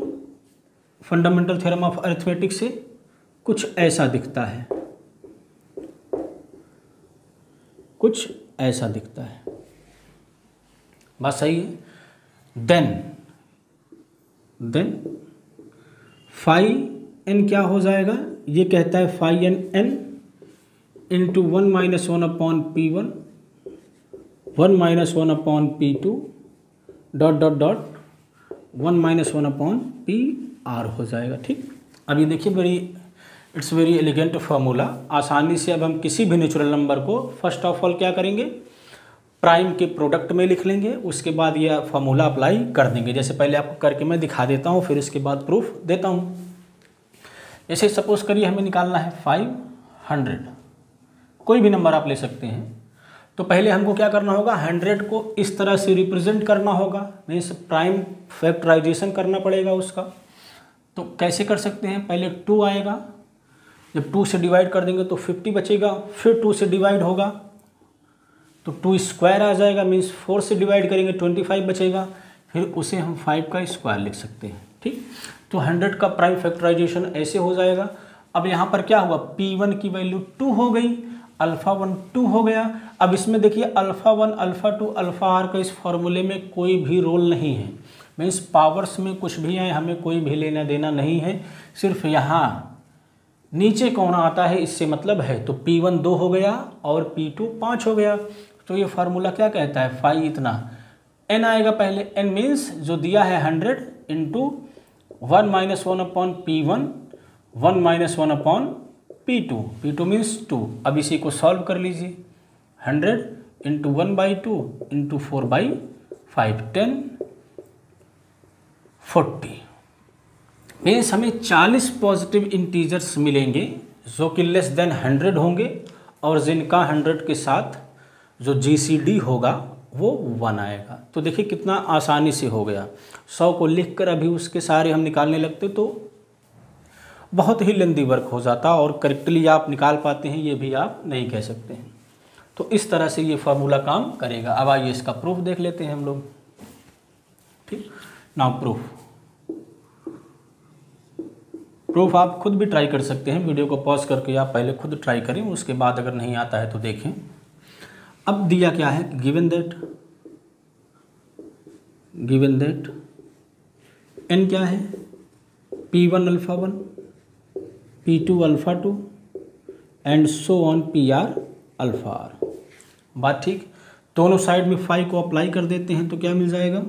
fundamental theorem of arithmetic से कुछ ऐसा दिखता है, कुछ ऐसा दिखता है, बात सही है। देन फाई n क्या हो जाएगा, ये कहता है phi n into 1 - 1 upon P1 1 - 1 upon P2 dot dot dot 1 - 1 upon PR हो जाएगा। ठीक, अब ये देखिए बड़ी इट्स वेरी एलिगेंट फार्मूला। आसानी से अब हम किसी भी नेचुरल नंबर को फर्स्ट ऑफ ऑल क्या करेंगे, प्राइम के प्रोडक्ट में लिख लेंगे, उसके बाद यह फार्मूला अप्लाई कर देंगे। जैसे पहले आपको करके मैं दिखा देता हूँ, फिर इसके बाद प्रूफ देता हूँ। जैसे सपोज करिए हमें निकालना है 500, कोई भी नंबर आप ले सकते हैं। तो पहले हमको क्या करना होगा, 100 को इस तरह से रिप्रेजेंट करना होगा, मीन्स प्राइम फैक्टराइजेशन करना पड़ेगा उसका। तो कैसे कर सकते हैं, पहले 2 आएगा, जब 2 से डिवाइड कर देंगे तो 50 बचेगा, फिर 2 से डिवाइड होगा तो 2 स्क्वायर आ जाएगा, मीन्स 4 से डिवाइड करेंगे 25 बचेगा, फिर उसे हम 5 का स्क्वायर लिख सकते हैं। ठीक, तो 100 का प्राइम फैक्टराइजेशन ऐसे हो जाएगा। अब यहाँ पर क्या हुआ, P1 की वैल्यू 2 हो गई, अल्फ़ा 1 2 हो गया। अब इसमें देखिए अल्फ़ा 1 अल्फ़ा 2 अल्फ़ा आर का इस फॉर्मूले में कोई भी रोल नहीं है, मीन्स पावर्स में कुछ भी आए हमें कोई भी लेना देना नहीं है, सिर्फ यहाँ नीचे कौन आता है इससे मतलब है। तो P1 2 हो गया और P2 5 हो गया। तो ये फार्मूला क्या कहता है, फाई इतना n आएगा पहले, n मीन्स जो दिया है 100 into 1 - 1 upon P1 1 - 1 upon P2, P2 means 2। अब इसी को सॉल्व कर लीजिए, 100 इंटू 1/2 इंटू 4/5 10 40, मीन्स हमें 40 पॉजिटिव इंटीजर्स मिलेंगे जो कि लेस देन 100 होंगे और जिनका 100 के साथ जो GCD होगा वो 1 आएगा। तो देखिए कितना आसानी से हो गया। 100 को लिखकर अभी उसके सारे हम निकालने लगते तो बहुत ही लेंदी वर्क हो जाता और करेक्टली आप निकाल पाते हैं ये भी आप नहीं कह सकते हैं। तो इस तरह से ये फार्मूला काम करेगा। अब आइए इसका प्रूफ देख लेते हैं हम लोग। ठीक, नाउ प्रूफ आप खुद भी ट्राई कर सकते हैं, वीडियो को पॉज करके आप पहले खुद ट्राई करें, उसके बाद अगर नहीं आता है तो देखें। अब दिया क्या है, गिवन दैट n क्या है, P1 alpha 1 P2 alpha 2 and so on PR alpha R। बात ठीक, दोनों साइड में फाई को अप्लाई कर देते हैं तो क्या मिल जाएगा,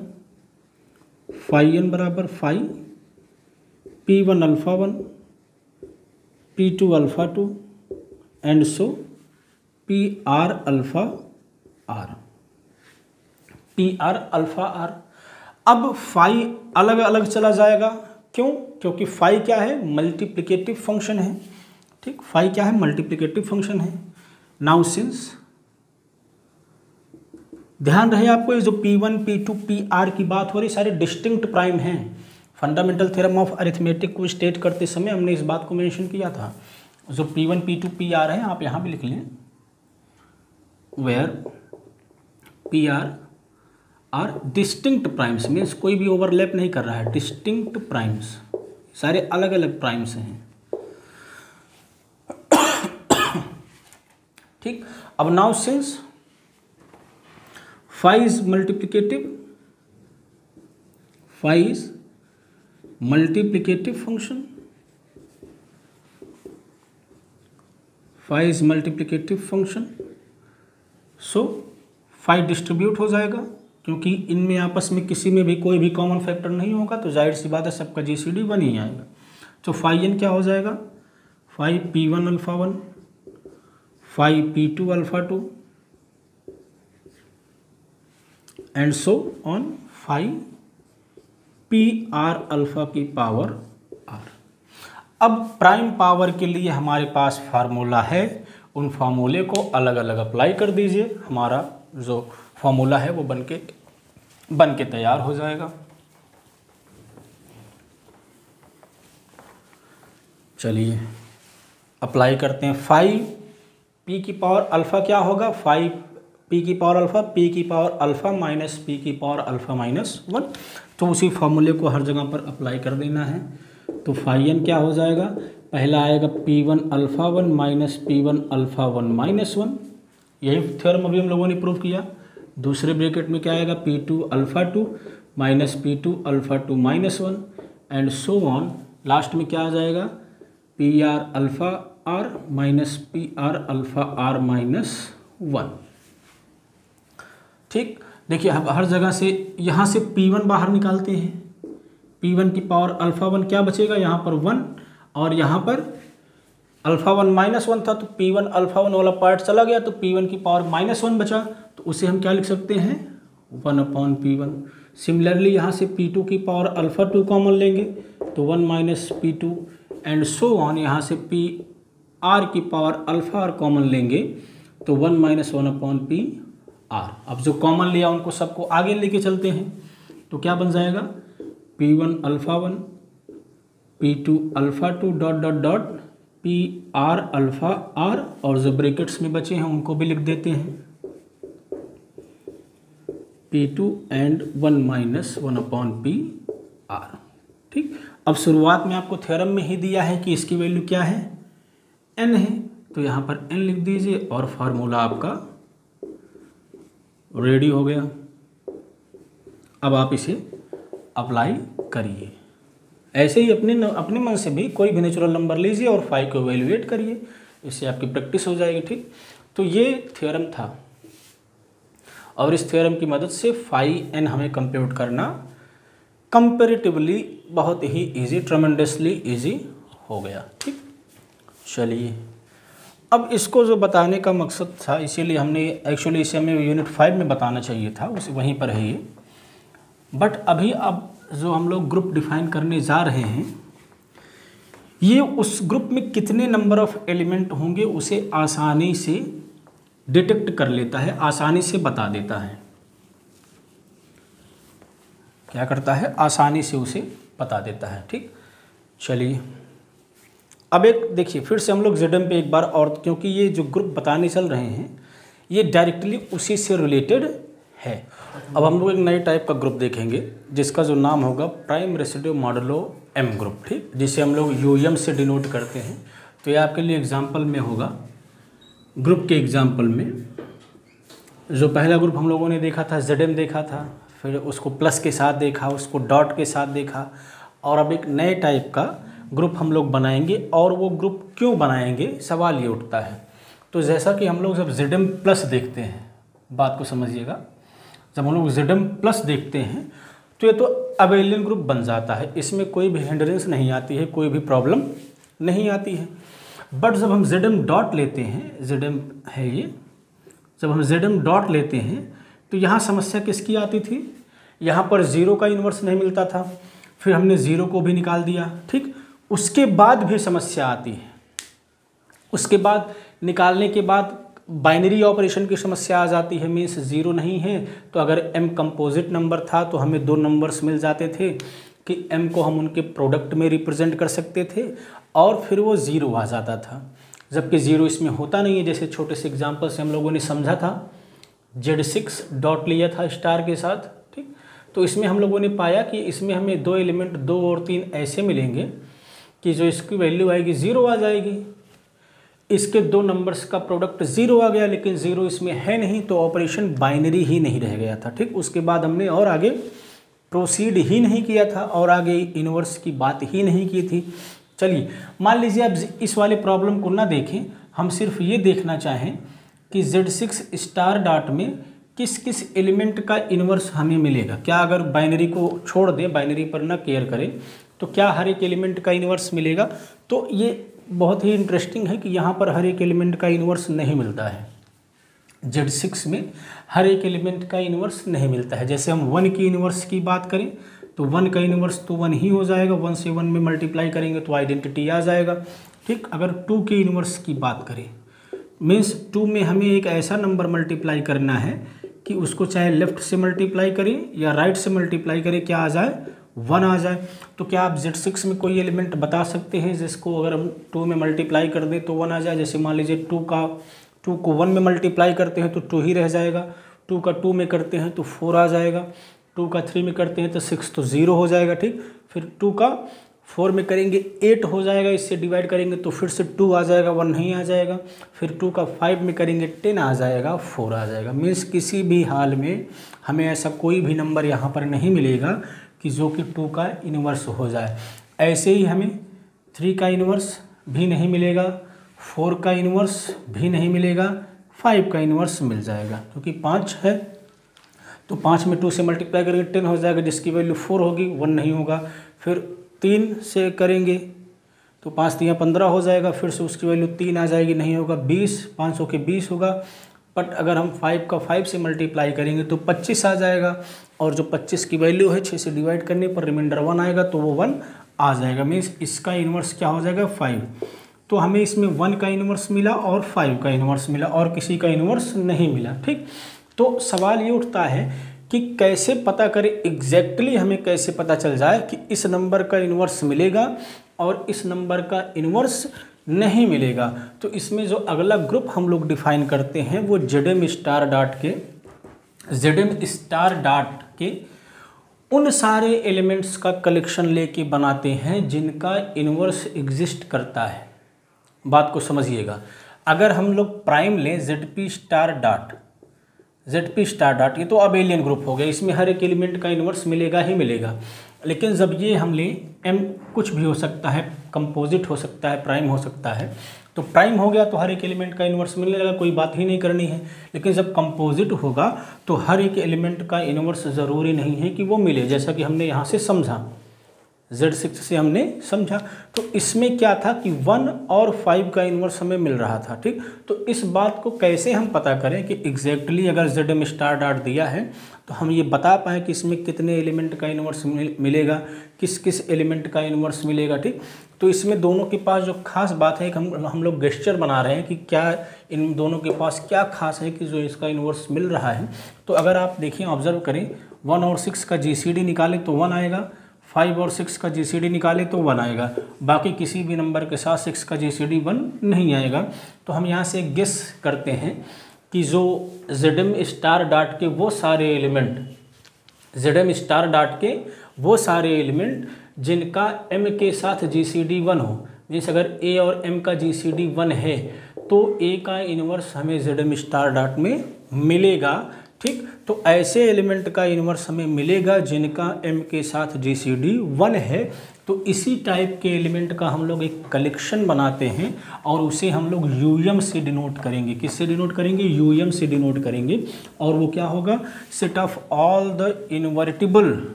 फाई n बराबर phi P1 alpha 1 P2 alpha 2 and so PR alpha R, PR alpha R। अब फाई अलग अलग चला जाएगा, क्यों, क्योंकि फाई क्या है, मल्टीप्लिकेटिव फंक्शन है। ठीक, फाई क्या है, मल्टीप्लिकेटिव फंक्शन है। नाउ सिंस ध्यान रहे आपको, ये जो P1 P2 PR की बात हो रही सारे डिस्टिंक्ट प्राइम हैं। फंडामेंटल थ्योरम ऑफ अरिथमेटिक को स्टेट करते समय हमने इस बात को मेंशन किया था। जो P1 P2 PR है आप यहाँ भी लिख लें, where PR are distinct primes, means कोई भी ओवरलैप नहीं कर रहा है, डिस्टिंक्ट प्राइम्स, सारे अलग अलग प्राइम्स हैं। ठीक, अब now since phi is multiplicative, phi is multiplicative function, phi is multiplicative function, so phi distribute हो जाएगा, क्योंकि इनमें आपस में किसी में भी कोई भी कॉमन फैक्टर नहीं होगा तो जाहिर सी बात है सबका GCD 1 ही आएगा। तो फाई n क्या हो जाएगा, phi P1 alpha 1 phi P2 alpha 2 and so on phi PR alpha की पावर R। अब प्राइम पावर के लिए हमारे पास फार्मूला है, उन फार्मूले को अलग अलग अप्लाई कर दीजिए, हमारा जो फार्मूला है वो बन के तैयार हो जाएगा। चलिए अप्लाई करते हैं। फाई P की पावर अल्फ़ा क्या होगा, फाई P की पावर अल्फ़ा P की पावर अल्फ़ा माइनस P की पावर अल्फ़ा -1। तो उसी फार्मूले को हर जगह पर अप्लाई कर देना है। तो फाई n क्या हो जाएगा, पहला आएगा P1 alpha 1 minus P1 alpha 1 -1, यही थ्योरम अभी हम लोगों ने प्रूव किया। दूसरे ब्रैकेट में क्या आएगा, P2 alpha 2 minus P2 alpha 2 -1 and so on. Last में क्या आ जाएगा, PR alpha R minus PR alpha R -1। ठीक, देखिए अब हर जगह से यहाँ से P1 बाहर निकालते हैं, P1 की पावर अल्फ़ा 1 क्या बचेगा, यहाँ पर 1 और यहाँ पर अल्फ़ा वन माइनस वन था तो P1 अल्फ़ा वन वाला पार्ट चला गया तो P1 की पावर -1 बचा, तो उसे हम क्या लिख सकते हैं 1/P1। सिमिलरली यहाँ से P2 की पावर अल्फ़ा टू कॉमन लेंगे तो 1 - P2 एंड सो ऑन। यहाँ से PR की पावर अल्फ़ा आर कॉमन लेंगे तो 1 - 1/PR। अब जो कॉमन लिया उनको सबको आगे लेके चलते हैं तो क्या बन जाएगा P1 alpha one, P2 alpha two dot dot dot PR alpha R, और जो ब्रैकेट्स में बचे हैं उनको भी लिख देते हैं P2 एंड 1 - 1/PR। ठीक, अब शुरुआत में आपको थ्योरम में ही दिया है कि इसकी वैल्यू क्या है n है, तो यहाँ पर n लिख दीजिए और फार्मूला आपका रेडी हो गया। अब आप इसे अप्लाई करिए। ऐसे ही अपने मन से भी कोई भी नेचुरल नंबर लीजिए और फाई को एवेल्युएट करिए, इससे आपकी प्रैक्टिस हो जाएगी। ठीक, तो ये थ्योरम था और इस थ्योरम की मदद से फाई n हमें कंप्यूट करना कंपैरेटिवली बहुत ही इजी, ट्रेमेंडसली इजी हो गया। ठीक, चलिए अब इसको जो बताने का मकसद था, इसीलिए हमने एक्चुअली इसे हमें यूनिट 5 में बताना चाहिए था, उसे वहीं पर है ये। बट अभी अब जो हम लोग ग्रुप डिफाइन करने जा रहे हैं, ये उस ग्रुप में कितने नंबर ऑफ एलिमेंट होंगे उसे आसानी से डिटेक्ट कर लेता है, आसानी से बता देता है। क्या करता है, आसानी से उसे बता देता है। ठीक, चलिए अब एक देखिए फिर से हम लोग ZM पे एक बार और, क्योंकि ये जो ग्रुप बताने चल रहे हैं ये डायरेक्टली उसी से रिलेटेड है। अब हम लोग एक नए टाइप का ग्रुप देखेंगे जिसका जो नाम होगा prime residue modulo M group. ठीक, जिसे हम लोग UM से डिनोट करते हैं। तो ये आपके लिए एग्जाम्पल में होगा, ग्रुप के एग्जाम्पल में जो पहला ग्रुप हम लोगों ने देखा था ZM देखा था, फिर उसको प्लस के साथ देखा, उसको डॉट के साथ देखा, और अब एक नए टाइप का ग्रुप हम लोग बनाएंगे। और वो ग्रुप क्यों बनाएंगे सवाल ये उठता है। तो जैसा कि हम लोग जब ZM प्लस देखते हैं, बात को समझिएगा, जब हम लोग ZM प्लस देखते हैं तो ये तो अबेलियन ग्रुप बन जाता है, इसमें कोई भी हिंड्रेंस नहीं आती है, कोई भी प्रॉब्लम नहीं आती है। बट जब हम ZM डॉट लेते हैं, ZM है ये, जब हम ZM डॉट लेते हैं तो यहाँ समस्या किसकी आती थी, यहाँ पर 0 का इन्वर्स नहीं मिलता था, फिर हमने 0 को भी निकाल दिया। ठीक, उसके बाद भी समस्या आती है, उसके बाद निकालने के बाद बाइनरी ऑपरेशन की समस्या आ जाती है। मीन्स 0 नहीं है तो अगर M कंपोजिट नंबर था तो हमें 2 नंबर्स मिल जाते थे कि M को हम उनके प्रोडक्ट में रिप्रेजेंट कर सकते थे और फिर वो 0 आ जाता था, जबकि 0 इसमें होता नहीं है। जैसे छोटे से एग्जांपल से हम लोगों ने समझा था, Z6 डॉट लिया था स्टार के साथ। ठीक, तो इसमें हम लोगों ने पाया कि इसमें हमें 2 एलिमेंट 2 और 3 ऐसे मिलेंगे कि जो इसकी वैल्यू आएगी 0 आ जाएगी। इसके 2 नंबर्स का प्रोडक्ट 0 आ गया, लेकिन 0 इसमें है नहीं तो ऑपरेशन बाइनरी ही नहीं रह गया था। ठीक, उसके बाद हमने और आगे प्रोसीड ही नहीं किया था और आगे इन्वर्स की बात ही नहीं की थी। चलिए मान लीजिए अब इस वाले प्रॉब्लम को ना देखें, हम सिर्फ ये देखना चाहें कि Z6 स्टार डॉट में किस किस एलिमेंट का इन्वर्स हमें मिलेगा। क्या अगर बाइनरी को छोड़ दें, बाइनरी पर ना केयर करें, तो क्या हर एक एलिमेंट का इन्वर्स मिलेगा। तो ये बहुत ही इंटरेस्टिंग है कि यहाँ पर हर एक एलिमेंट का इन्वर्स नहीं मिलता है। Z6 में हर एक एलिमेंट का इन्वर्स नहीं मिलता है। जैसे हम 1 की इन्वर्स की बात करें तो 1 का इन्वर्स तो 1 ही हो जाएगा, 1 से 1 में मल्टीप्लाई करेंगे तो आइडेंटिटी आ जाएगा। ठीक, अगर 2 की इन्वर्स की बात करें, मीन्स 2 में हमें एक ऐसा नंबर मल्टीप्लाई करना है कि उसको चाहे लेफ्ट से मल्टीप्लाई करें या राइट से मल्टीप्लाई करें, क्या आ जाए 1 आ जाए। तो क्या आप Z6 में कोई एलिमेंट बता सकते हैं जिसको अगर हम 2 में मल्टीप्लाई कर दें तो 1 आ जाए। जैसे मान लीजिए 2 को 1 में मल्टीप्लाई करते हैं तो 2 ही रह जाएगा, 2 का 2 में करते हैं तो 4 आ जाएगा, 2 का 3 में करते हैं तो 6 तो 0 हो जाएगा। ठीक, फिर 2 का 4 में करेंगे 8 हो जाएगा, इससे डिवाइड करेंगे तो फिर से 2 आ जाएगा, 1 नहीं आ जाएगा। फिर 2 का 5 में करेंगे 10 आ जाएगा, 4 आ जाएगा। मीन्स किसी भी हाल में हमें ऐसा कोई भी नंबर यहाँ पर नहीं मिलेगा कि जो कि 2 का इन्वर्स हो जाए। ऐसे ही हमें 3 का इन्वर्स भी नहीं मिलेगा, 4 का इन्वर्स भी नहीं मिलेगा, 5 का इन्वर्स मिल जाएगा क्योंकि 5 है तो 5 में 2 से मल्टीप्लाई करेंगे 10 हो जाएगा, जिसकी वैल्यू 4 होगी, 1 नहीं होगा। फिर 3 से करेंगे तो 5 3 15 हो जाएगा, फिर से उसकी वैल्यू 3 आ जाएगी, नहीं होगा 20, 500 के 20 होगा। बट अगर हम 5 का 5 से मल्टीप्लाई करेंगे तो 25 आ जाएगा, और जो 25 की वैल्यू है 6 से डिवाइड करने पर रिमाइंडर 1 आएगा, तो वो 1 आ जाएगा। मीन्स इसका इन्वर्स क्या हो जाएगा 5। तो हमें इसमें 1 का इन्वर्स मिला और 5 का इन्वर्स मिला, और किसी का इन्वर्स नहीं मिला। ठीक, तो सवाल ये उठता है कि कैसे पता करें, एग्जैक्टली हमें कैसे पता चल जाए कि इस नंबर का इन्वर्स मिलेगा और इस नंबर का इन्वर्स नहीं मिलेगा। तो इसमें जो अगला ग्रुप हम लोग डिफाइन करते हैं वो ZM स्टार डॉट के उन सारे एलिमेंट्स का कलेक्शन लेके बनाते हैं जिनका इन्वर्स एग्जिस्ट करता है। बात को समझिएगा, अगर हम लोग प्राइम लें ZP स्टार डॉट, ये तो अबेलियन ग्रुप हो गया, इसमें हर एक एलिमेंट का इन्वर्स मिलेगा ही मिलेगा। लेकिन जब ये हम लें M, कुछ भी हो सकता है, कंपोजिट हो सकता है, प्राइम हो सकता है, तो प्राइम हो गया तो हर एक एलिमेंट का इन्वर्स मिलने लगा, कोई बात ही नहीं करनी है। लेकिन जब कंपोजिट होगा तो हर एक एलिमेंट का इन्वर्स ज़रूरी नहीं है कि वो मिले, जैसा कि हमने यहाँ से समझा, Z6 से हमने समझा। तो इसमें क्या था कि 1 और 5 का इन्वर्स हमें मिल रहा था। ठीक, तो इस बात को कैसे हम पता करें कि एग्जैक्टली अगर ZM स्टार डॉट दिया है तो हम ये बता पाएँ कि इसमें कितने एलिमेंट का इन्वर्स मिलेगा, किस किस एलिमेंट का इन्वर्स मिलेगा। ठीक, तो इसमें दोनों के पास जो खास बात है कि हम लोग गेस्चर बना रहे हैं कि क्या इन दोनों के पास क्या खास है कि जो इसका इन्वर्स मिल रहा है। तो अगर आप देखिए, ऑब्जर्व करें, 1 और 6 का GCD निकालें तो 1 आएगा, 5 और 6 का GCD निकाले तो 1 आएगा, बाकी किसी भी नंबर के साथ 6 का GCD 1 नहीं आएगा। तो हम यहाँ से गेस करते हैं कि जो ZM स्टार डॉट के वो सारे एलिमेंट जिनका M के साथ GCD 1 हो, मीन्स अगर A और M का GCD 1 है तो A का इन्वर्स हमें ZM स्टार डॉट में मिलेगा। ठीक, तो ऐसे एलिमेंट का इन्वर्स हमें मिलेगा जिनका M के साथ GCD 1 है। तो इसी टाइप के एलिमेंट का हम लोग एक कलेक्शन बनाते हैं और उसे हम लोग UM से डिनोट करेंगे। किससे डिनोट करेंगे? UM से डिनोट करेंगे। और वो क्या होगा? Set of all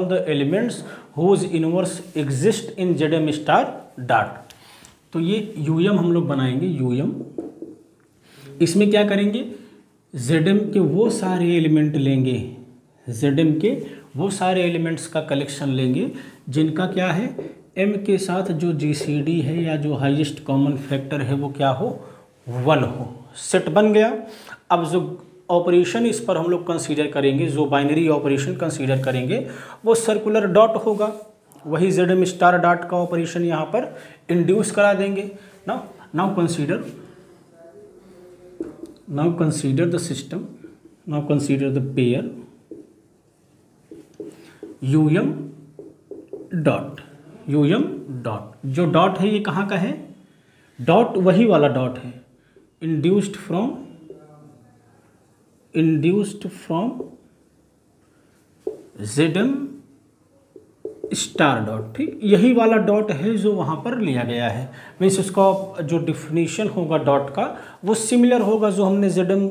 the elements whose inverse exist in ZM star dot. तो ये UM हम लोग बनाएंगे, UM। इसमें क्या करेंगे? ZM के वो सारे एलिमेंट लेंगे, ZM के वो सारे एलिमेंट्स का कलेक्शन लेंगे जिनका क्या है, M के साथ जो GCD है या जो हाईएस्ट कॉमन फैक्टर है वो क्या हो, 1 हो। सेट बन गया। अब जो ऑपरेशन इस पर हम लोग कंसीडर करेंगे, जो बाइनरी ऑपरेशन कंसीडर करेंगे वो सर्कुलर डॉट होगा। वही ZM स्टार डॉट का ऑपरेशन यहाँ पर इंड्यूस करा देंगे। Now consider the system, now consider the pair UM dot. जो डॉट है ये कहाँ का है? डॉट वही वाला डॉट है, induced from ZM star dot. ठीक, यही वाला डॉट है जो वहाँ पर लिया गया है। मीन्स उसका जो डिफिनीशन होगा डॉट का वो सिमिलर होगा जो हमने ZM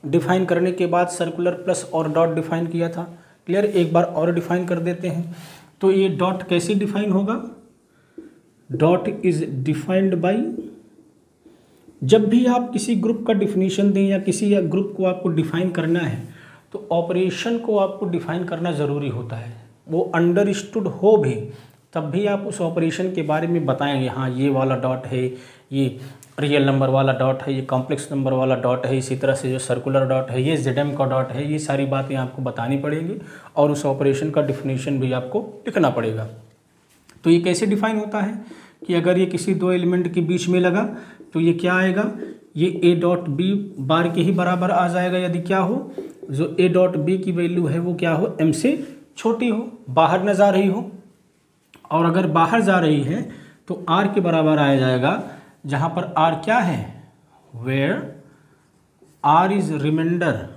डिफाइन करने के बाद सर्कुलर प्लस और डॉट डिफाइन किया था। क्लियर? एक बार और डिफाइन कर देते हैं। तो ये डॉट कैसे डिफाइन होगा? डॉट इज डिफाइंड बाय, जब भी आप किसी ग्रुप का डिफिनीशन दें या किसी ग्रुप को आपको डिफाइन करना है तो ऑपरेशन को आपको डिफाइन करना ज़रूरी होता है। वो अंडरस्टूड हो भी तब भी आप उस ऑपरेशन के बारे में बताएंगे, हाँ ये वाला डॉट है, ये रियल नंबर वाला डॉट है, ये कॉम्प्लेक्स नंबर वाला डॉट है, इसी तरह से जो सर्कुलर डॉट है ये ZM का डॉट है। ये सारी बातें आपको बतानी पड़ेंगी और उस ऑपरेशन का डिफिनीशन भी आपको लिखना पड़ेगा। तो ये कैसे डिफाइन होता है कि अगर ये किसी दो एलिमेंट के बीच में लगा तो ये क्या आएगा, ये A डॉट B बार के ही बराबर आ जाएगा यदि क्या हो, जो A डॉट B की वैल्यू है वो क्या हो, M से छोटी हो, बाहर न जा रही हो। और अगर बाहर जा रही है तो R के बराबर आ जाएगा, जहाँ पर R क्या है, where R is remainder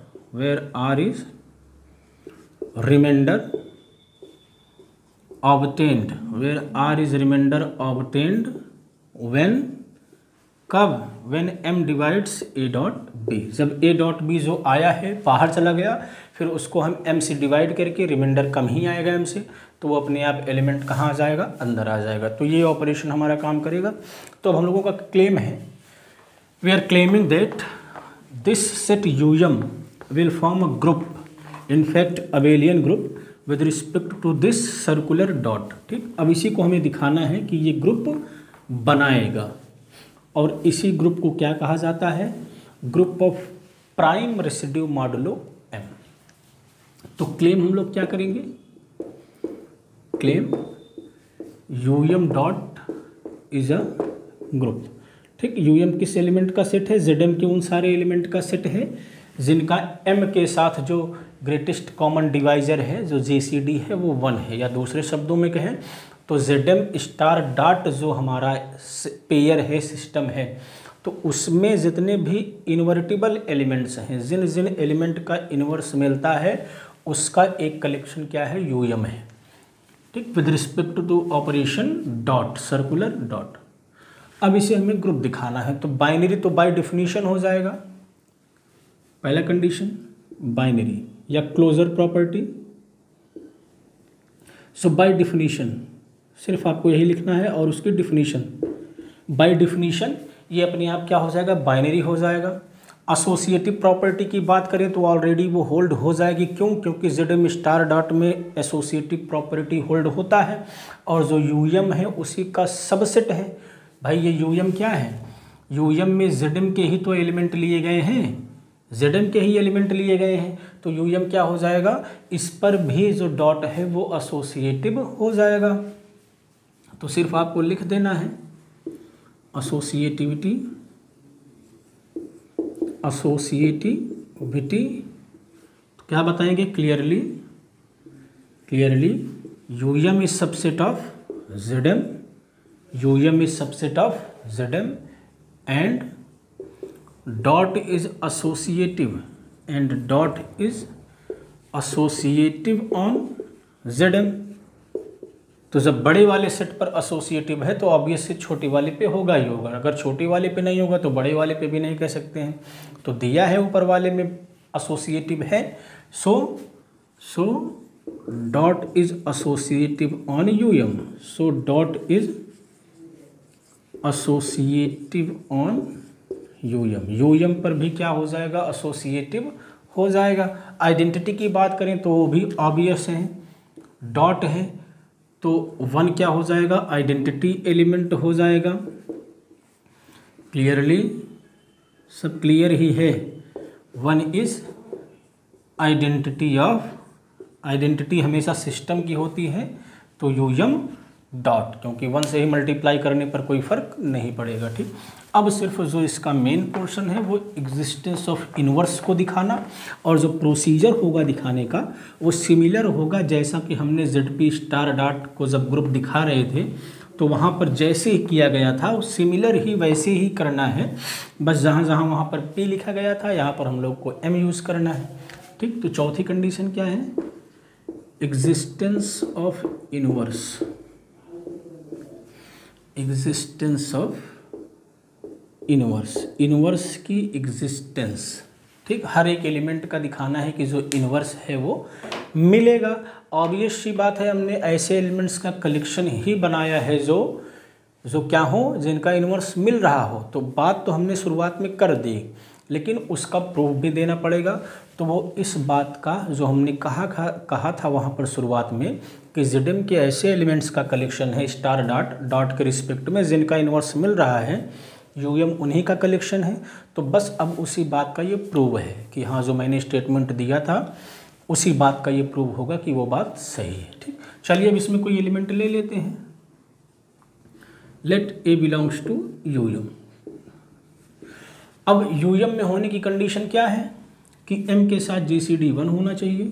obtained, where R is remainder obtained when कब? When m divides a dot b, जब a डॉट b जो आया है बाहर चला गया, फिर उसको हम m से डिवाइड करके रिमाइंडर कम ही आएगा m से, तो वो अपने आप एलिमेंट कहाँ आ जाएगा? अंदर आ जाएगा। तो ये ऑपरेशन हमारा काम करेगा। तो अब हम लोगों का क्लेम है, we are claiming that this set um will form a group, in fact abelian group with respect to this circular dot. ठीक, अब इसी को हमें दिखाना है कि ये ग्रुप बनाएगा, और इसी ग्रुप को क्या कहा जाता है? Group of prime residue modulo m। तो क्लेम हम लोग क्या करेंगे? Claim um dot is a group. ठीक, um किस एलिमेंट का सेट है? zm के उन सारे एलिमेंट का सेट है जिनका m के साथ जो ग्रेटेस्ट कॉमन डिवाइजर है, जो GCD है, वो 1 है। या दूसरे शब्दों में कहें तो zm स्टार डॉट जो हमारा पेयर है, सिस्टम है, तो उसमें जितने भी इन्वर्टिबल एलिमेंट्स हैं, जिन जिन एलिमेंट का इन्वर्स मिलता है, उसका एक कलेक्शन क्या है? um है। ठीक, with respect to operation dot, circular dot. अब इसे हमें ग्रुप दिखाना है, तो बाइनरी तो बाय डेफिनेशन हो जाएगा। पहला कंडीशन बाइनरी या closure property. So by definition सिर्फ आपको यही लिखना है, और उसकी डिफिनीशन बाय डेफिनेशन ये अपने आप क्या हो जाएगा? बाइनरी हो जाएगा। एसोसिएटिव प्रॉपर्टी की बात करें तो ऑलरेडी वो होल्ड हो जाएगी। क्यों? क्योंकि zm स्टार डॉट में एसोसिएटिव प्रॉपर्टी होल्ड होता है, और जो um है उसी का सबसेट है। भाई ये um क्या है? um में zm के ही तो एलिमेंट लिए गए हैं, zm के ही एलिमेंट लिए गए हैं, तो um क्या हो जाएगा? इस पर भी जो डॉट है वो एसोसिएटिव हो जाएगा। तो सिर्फ आपको लिख देना है एसोसिएटिविटी, एसोसिएटिविटी। तो क्या बताएंगे? Clearly um is subset of zm, um is subset of zm, and dot is associative, and dot is associative on zm। तो जब बड़े वाले सेट पर एसोसिएटिव है तो ऑब्वियसली छोटी वाले पे होगा ही होगा। अगर छोटी वाले पे नहीं होगा तो बड़े वाले पे भी नहीं कह सकते हैं। तो दिया है ऊपर वाले में एसोसिएटिव है, so dot is associative on um, so dot is associative on um पर भी क्या हो जाएगा? एसोसिएटिव हो जाएगा। आइडेंटिटी की बात करें तो वो भी ऑब्वियस है, डॉट है तो 1 क्या हो जाएगा? आइडेंटिटी एलिमेंट हो जाएगा। क्लियरली सब क्लियर ही है। 1 इज आइडेंटिटी ऑफ, आइडेंटिटी हमेशा सिस्टम की होती है, तो um डॉट, क्योंकि 1 से ही मल्टीप्लाई करने पर कोई फर्क नहीं पड़ेगा। ठीक, अब सिर्फ जो इसका मेन पोर्शन है वो एग्जिस्टेंस ऑफ इन्वर्स को दिखाना, और जो प्रोसीजर होगा दिखाने का वो सिमिलर होगा जैसा कि हमने ZP स्टार डॉट को जब ग्रुप दिखा रहे थे तो वहाँ पर जैसे ही किया गया था वो सिमिलर ही वैसे ही करना है। बस जहाँ जहाँ वहाँ पर P लिखा गया था यहाँ पर हम लोग को M यूज़ करना है। ठीक, तो चौथी कंडीशन क्या है? Existence of inverse, existence of inverse, inverse की एग्जिस्टेंस। ठीक, हर एक एलिमेंट का दिखाना है कि जो इन्वर्स है वो मिलेगा। ऑब्वियस सी बात है, हमने ऐसे एलिमेंट्स का कलेक्शन ही बनाया है जो क्या हो, जिनका इन्वर्स मिल रहा हो। तो बात तो हमने शुरुआत में कर दी, लेकिन उसका प्रूफ भी देना पड़ेगा। तो वो इस बात का जो हमने कहा था वहाँ पर शुरुआत में कि zm के ऐसे एलिमेंट्स का कलेक्शन है स्टार डॉट के रिस्पेक्ट में जिनका इन्वर्स मिल रहा है, um उन्हीं का कलेक्शन है। तो बस अब उसी बात का ये प्रूव है कि हाँ, जो मैंने स्टेटमेंट दिया था उसी बात का ये प्रूव होगा कि वो बात सही है। ठीक, चलिए अब इसमें कोई एलिमेंट ले लेते हैं। Let a belongs to um। अब um में होने की कंडीशन क्या है कि m के साथ GCD 1 होना चाहिए,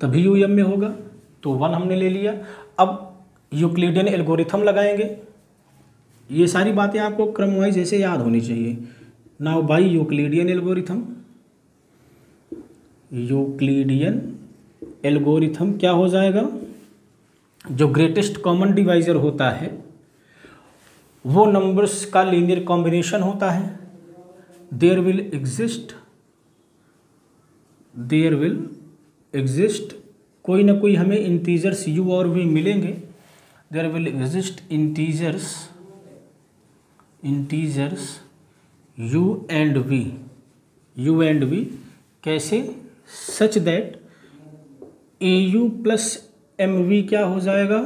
तभी um में होगा। तो 1 हमने ले लिया। अब यूक्लिडियन एल्गोरिथम लगाएंगे। ये सारी बातें आपको क्रम वाइज ऐसे याद होनी चाहिए। Now by Euclidean algorithm, Euclidean algorithm क्या हो जाएगा? जो ग्रेटेस्ट कॉमन डिवाइजर होता है वो नंबर्स का लीनियर कॉम्बिनेशन होता है। देयर विल एग्जिस्ट कोई ना कोई हमें इंटीजर्स u और v मिलेंगे। There will exist integers u and v कैसे? Such that au plus mv क्या हो जाएगा?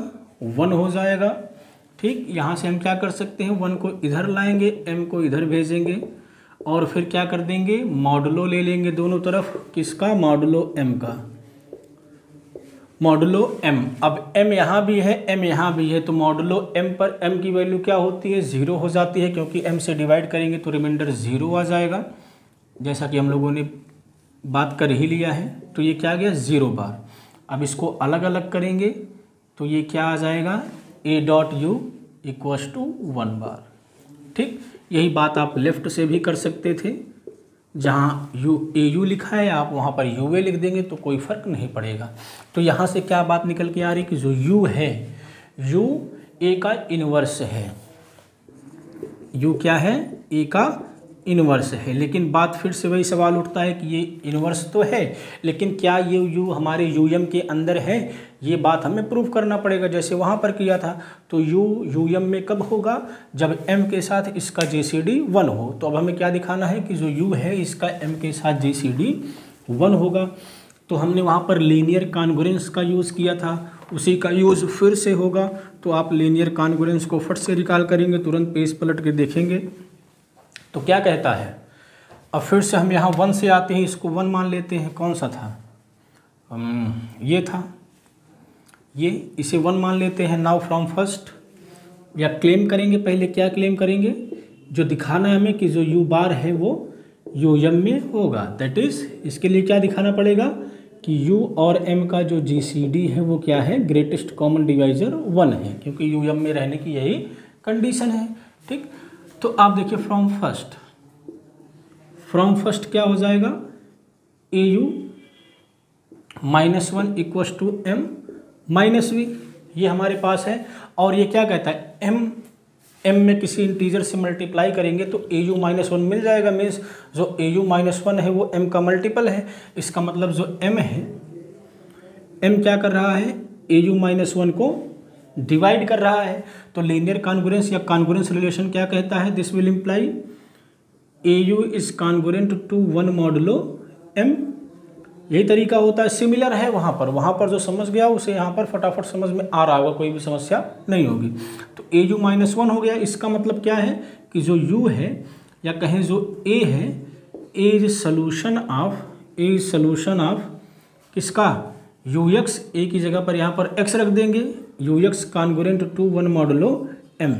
1 हो जाएगा। ठीक, यहाँ से हम क्या कर सकते हैं, 1 को इधर लाएंगे, m को इधर भेजेंगे और फिर क्या कर देंगे, मॉडुलो ले लेंगे दोनों तरफ। किसका? मॉडुलो m का, मॉडुलो m। अब m यहाँ भी है, m यहाँ भी है, तो मॉडुलो m पर m की वैल्यू क्या होती है? 0 हो जाती है, क्योंकि m से डिवाइड करेंगे तो रिमाइंडर 0 आ जाएगा, जैसा कि हम लोगों ने बात कर ही लिया है। तो ये क्या आ गया? 0 बार। अब इसको अलग अलग करेंगे तो ये क्या आ जाएगा? a dot u equals to 1 bar. ठीक, यही बात आप लेफ्ट से भी कर सकते थे, जहाँ au लिखा है आप वहाँ पर ua लिख देंगे तो कोई फ़र्क नहीं पड़ेगा। तो यहाँ से क्या बात निकल के आ रही कि जो u है, u a का इन्वर्स है। u क्या है? a का इन्वर्स है। लेकिन बात फिर से वही सवाल उठता है कि ये इन्वर्स तो है, लेकिन क्या ये u हमारे um के अंदर है? ये बात हमें प्रूव करना पड़ेगा, जैसे वहाँ पर किया था। तो u um में कब होगा? जब m के साथ इसका GCD 1 हो। तो अब हमें क्या दिखाना है कि जो u है इसका m के साथ GCD 1 होगा। तो हमने वहाँ पर लीनियर कॉन्ग्रुएंस का यूज़ किया था, उसी का यूज़ फिर से होगा। तो आप लीनियर कॉन्ग्रुएंस को फट से निकाल करेंगे, तुरंत पेज पलट के देखेंगे तो क्या कहता है। अब फिर से हम यहाँ 1 से आते हैं, इसको 1 मान लेते हैं। कौन सा था? ये था, ये, इसे 1 मान लेते हैं। नाउ फ्रॉम फर्स्ट, या क्लेम करेंगे, पहले क्या क्लेम करेंगे? जो दिखाना है हमें कि जो u बार है वो um में होगा। दैट इज़, इसके लिए क्या दिखाना पड़ेगा कि u और m का जो GCD है वो क्या है? ग्रेटेस्ट कॉमन डिवाइजर 1 है, क्योंकि um में रहने की यही कंडीशन है। ठीक, तो आप देखिए फ्रॉम फर्स्ट क्या हो जाएगा? au -1 equals to m minus v, ये हमारे पास है। और ये क्या कहता है? m में किसी इंटीजर से मल्टीप्लाई करेंगे तो au -1 मिल जाएगा। मीन्स जो au -1 है वो m का मल्टीपल है। इसका मतलब जो m है, m क्या कर रहा है? au -1 को डिवाइड कर रहा है। तो लीनियर कॉन्ग्रुएंस या कॉन्ग्रुएंस रिलेशन क्या कहता है? This will imply au is congruent to 1 modulo m। यही तरीका होता है, सिमिलर है। वहाँ पर जो समझ गया उसे यहाँ पर फटाफट समझ में आ रहा होगा, कोई भी समस्या नहीं होगी। तो au -1 हो गया। इसका मतलब क्या है कि जो u है, या कहें जो a है, a इज सॉल्यूशन ऑफ किसका? ux। a की जगह पर यहाँ पर x रख देंगे, ux congruent to 1 modulo m।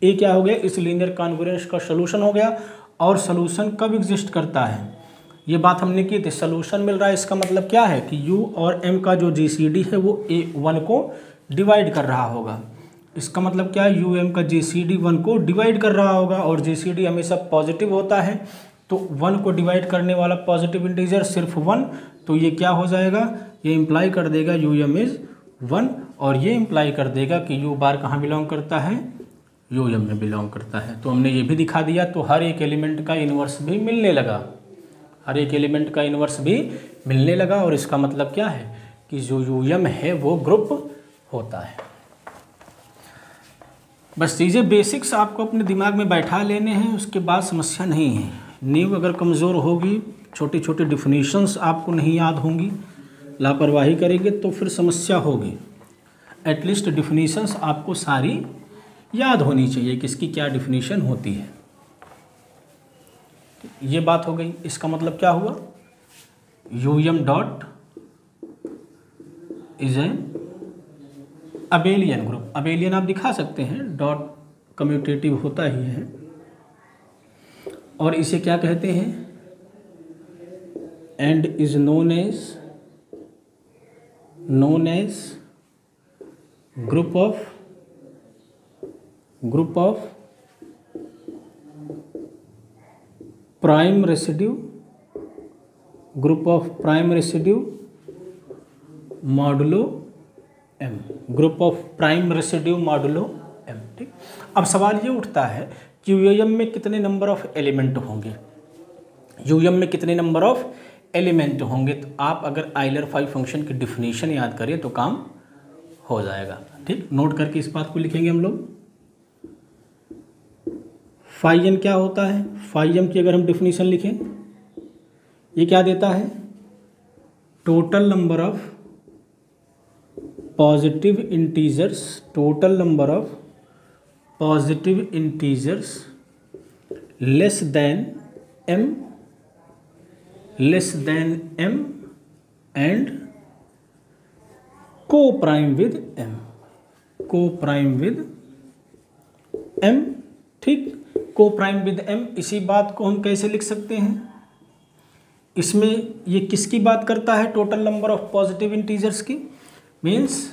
a क्या हो गया? इस लीनियर कॉन्ग्रुएंस का सॉल्यूशन हो गया। और सॉल्यूशन कब एग्जिस्ट करता है? ये बात हमने की थी, सॉल्यूशन मिल रहा है। इसका मतलब क्या है कि u और m का जो GCD है वो a1 को डिवाइड कर रहा होगा। इसका मतलब क्या है? u m का GCD 1 को डिवाइड कर रहा होगा, और GCD हमेशा पॉजिटिव होता है। तो 1 को डिवाइड करने वाला पॉजिटिव इंटीजर सिर्फ 1। तो ये क्या हो जाएगा? ये इम्प्लाई कर देगा um इज़ 1, और ये इम्प्लाई कर देगा कि u बार कहाँ बिलोंग करता है? um में बिलोंग करता है। तो हमने ये भी दिखा दिया। तो हर एक एलिमेंट का इन्वर्स भी मिलने लगा, और इसका मतलब क्या है कि जो um है वो ग्रुप होता है। बस चीज़ें बेसिक्स आपको अपने दिमाग में बैठा लेने हैं, उसके बाद समस्या नहीं है। नींव अगर कमज़ोर होगी, छोटी छोटी डिफिनीशंस आपको नहीं याद होंगी, लापरवाही करेंगे तो फिर समस्या होगी। एटलीस्ट डिफिनीशंस आपको सारी याद होनी चाहिए, किसकी क्या डिफिनीशन होती है। ये बात हो गई। इसका मतलब क्या हुआ? um dot is an abelian group. Abelian आप दिखा सकते हैं, डॉट कम्यूटेटिव होता ही है। और इसे क्या कहते हैं? And is known age group of prime residue, modulo m, group of prime residue modulo m। ठीक, अब सवाल ये उठता है कि यूएम में कितने नंबर ऑफ एलिमेंट होंगे, यूएम में कितने नंबर ऑफ एलिमेंट होंगे। तो आप अगर आइलर फाई फंक्शन की डिफिनीशन याद करें तो काम हो जाएगा। ठीक, नोट करके इस बात को लिखेंगे हम लोग। फाई एन क्या होता है, फाई एम की अगर हम डिफिनीशन लिखें, ये क्या देता है, total number of positive integers, total number of positive integers less then m and coprime with m, को प्राइम विद m। ठीक, को प्राइम विद m। इसी बात को हम कैसे लिख सकते हैं, इसमें ये किसकी बात करता है, total number of positive integers की। मीन्स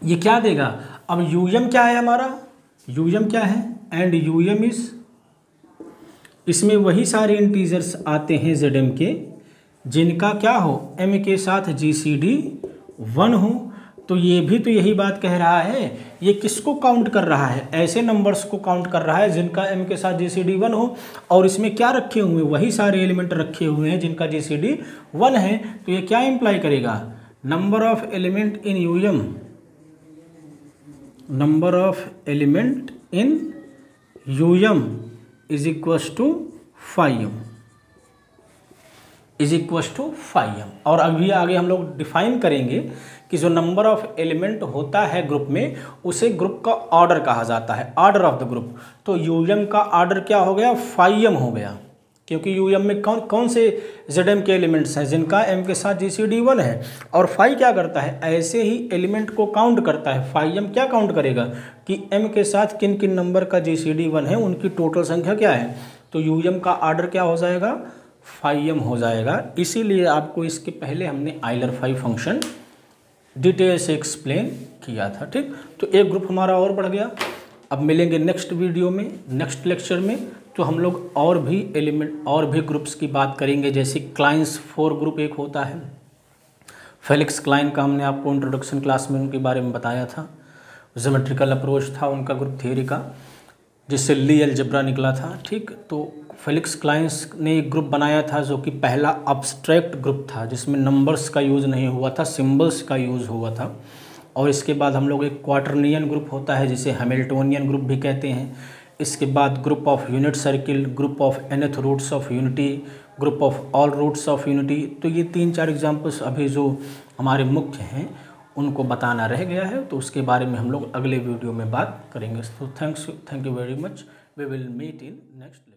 ये क्या देगा, अब यूएम क्या है हमारा, यूएम क्या है, एंड यूएम इज, इसमें वही सारे इंटीजर्स आते हैं जेड के जिनका क्या हो, m के साथ जीसीडी 1 हो। तो ये भी तो यही बात कह रहा है, ये किसको काउंट कर रहा है, ऐसे नंबर्स को काउंट कर रहा है जिनका m के साथ जीसीडी 1 हो, और इसमें क्या रखे हुए, वही सारे एलिमेंट रखे हुए हैं जिनका जीसीडी 1 है। तो ये क्या इंप्लाई करेगा, number of element in UM, number of element in UM is equals to phi m, is equals to phi m. और अभी आगे हम लोग डिफाइन करेंगे कि जो नंबर ऑफ एलिमेंट होता है ग्रुप में उसे ग्रुप का ऑर्डर कहा जाता है, ऑर्डर ऑफ द ग्रुप। तो यूएम का ऑर्डर क्या हो गया, फाई एम हो गया, क्योंकि यूएम में कौन कौन से जेड के एलिमेंट्स हैं जिनका m के साथ जीसीडी 1 है। और फाई क्या करता है, ऐसे ही एलिमेंट को काउंट करता है। फाई एम क्या काउंट करेगा कि m के साथ किन किन नंबर का जीसीडी 1 है, उनकी टोटल संख्या क्या है। तो यूएम का ऑर्डर क्या हो जाएगा, फाई एम हो जाएगा। इसीलिए आपको इसके पहले हमने आइलर फाई फंक्शन डिटेल से एक्सप्लेन किया था। ठीक, तो एक ग्रुप हमारा और बढ़ गया। अब मिलेंगे नेक्स्ट वीडियो में, नेक्स्ट लेक्चर में, तो हम लोग और भी एलिमेंट और भी ग्रुप्स की बात करेंगे। जैसे क्लाइंस 4 ग्रुप एक होता है, फेलिक्स क्लाइन का हमने आपको इंट्रोडक्शन क्लास में उनके बारे में बताया था। ज्योमेट्रिकल अप्रोच था उनका ग्रुप थियरी का, जिससे ली अलजेब्रा निकला था। ठीक, तो फेलिक्स क्लाइंस ने एक ग्रुप बनाया था जो कि पहला अब्स्ट्रैक्ट ग्रुप था, जिसमें नंबर्स का यूज़ नहीं हुआ था, सिंबल्स का यूज़ हुआ था। और इसके बाद हम लोग एक क्वार्टरनियन ग्रुप होता है जिसे हैमिल्टोनियन ग्रुप भी कहते हैं। इसके बाद group of unit circle, group of nth roots of unity, group of all roots of unity. तो ये 3-4 एग्जाम्पल्स अभी जो हमारे मुख्य हैं उनको बताना रह गया है, तो उसके बारे में हम लोग अगले वीडियो में बात करेंगे। तो thank you very much, we will meet in next.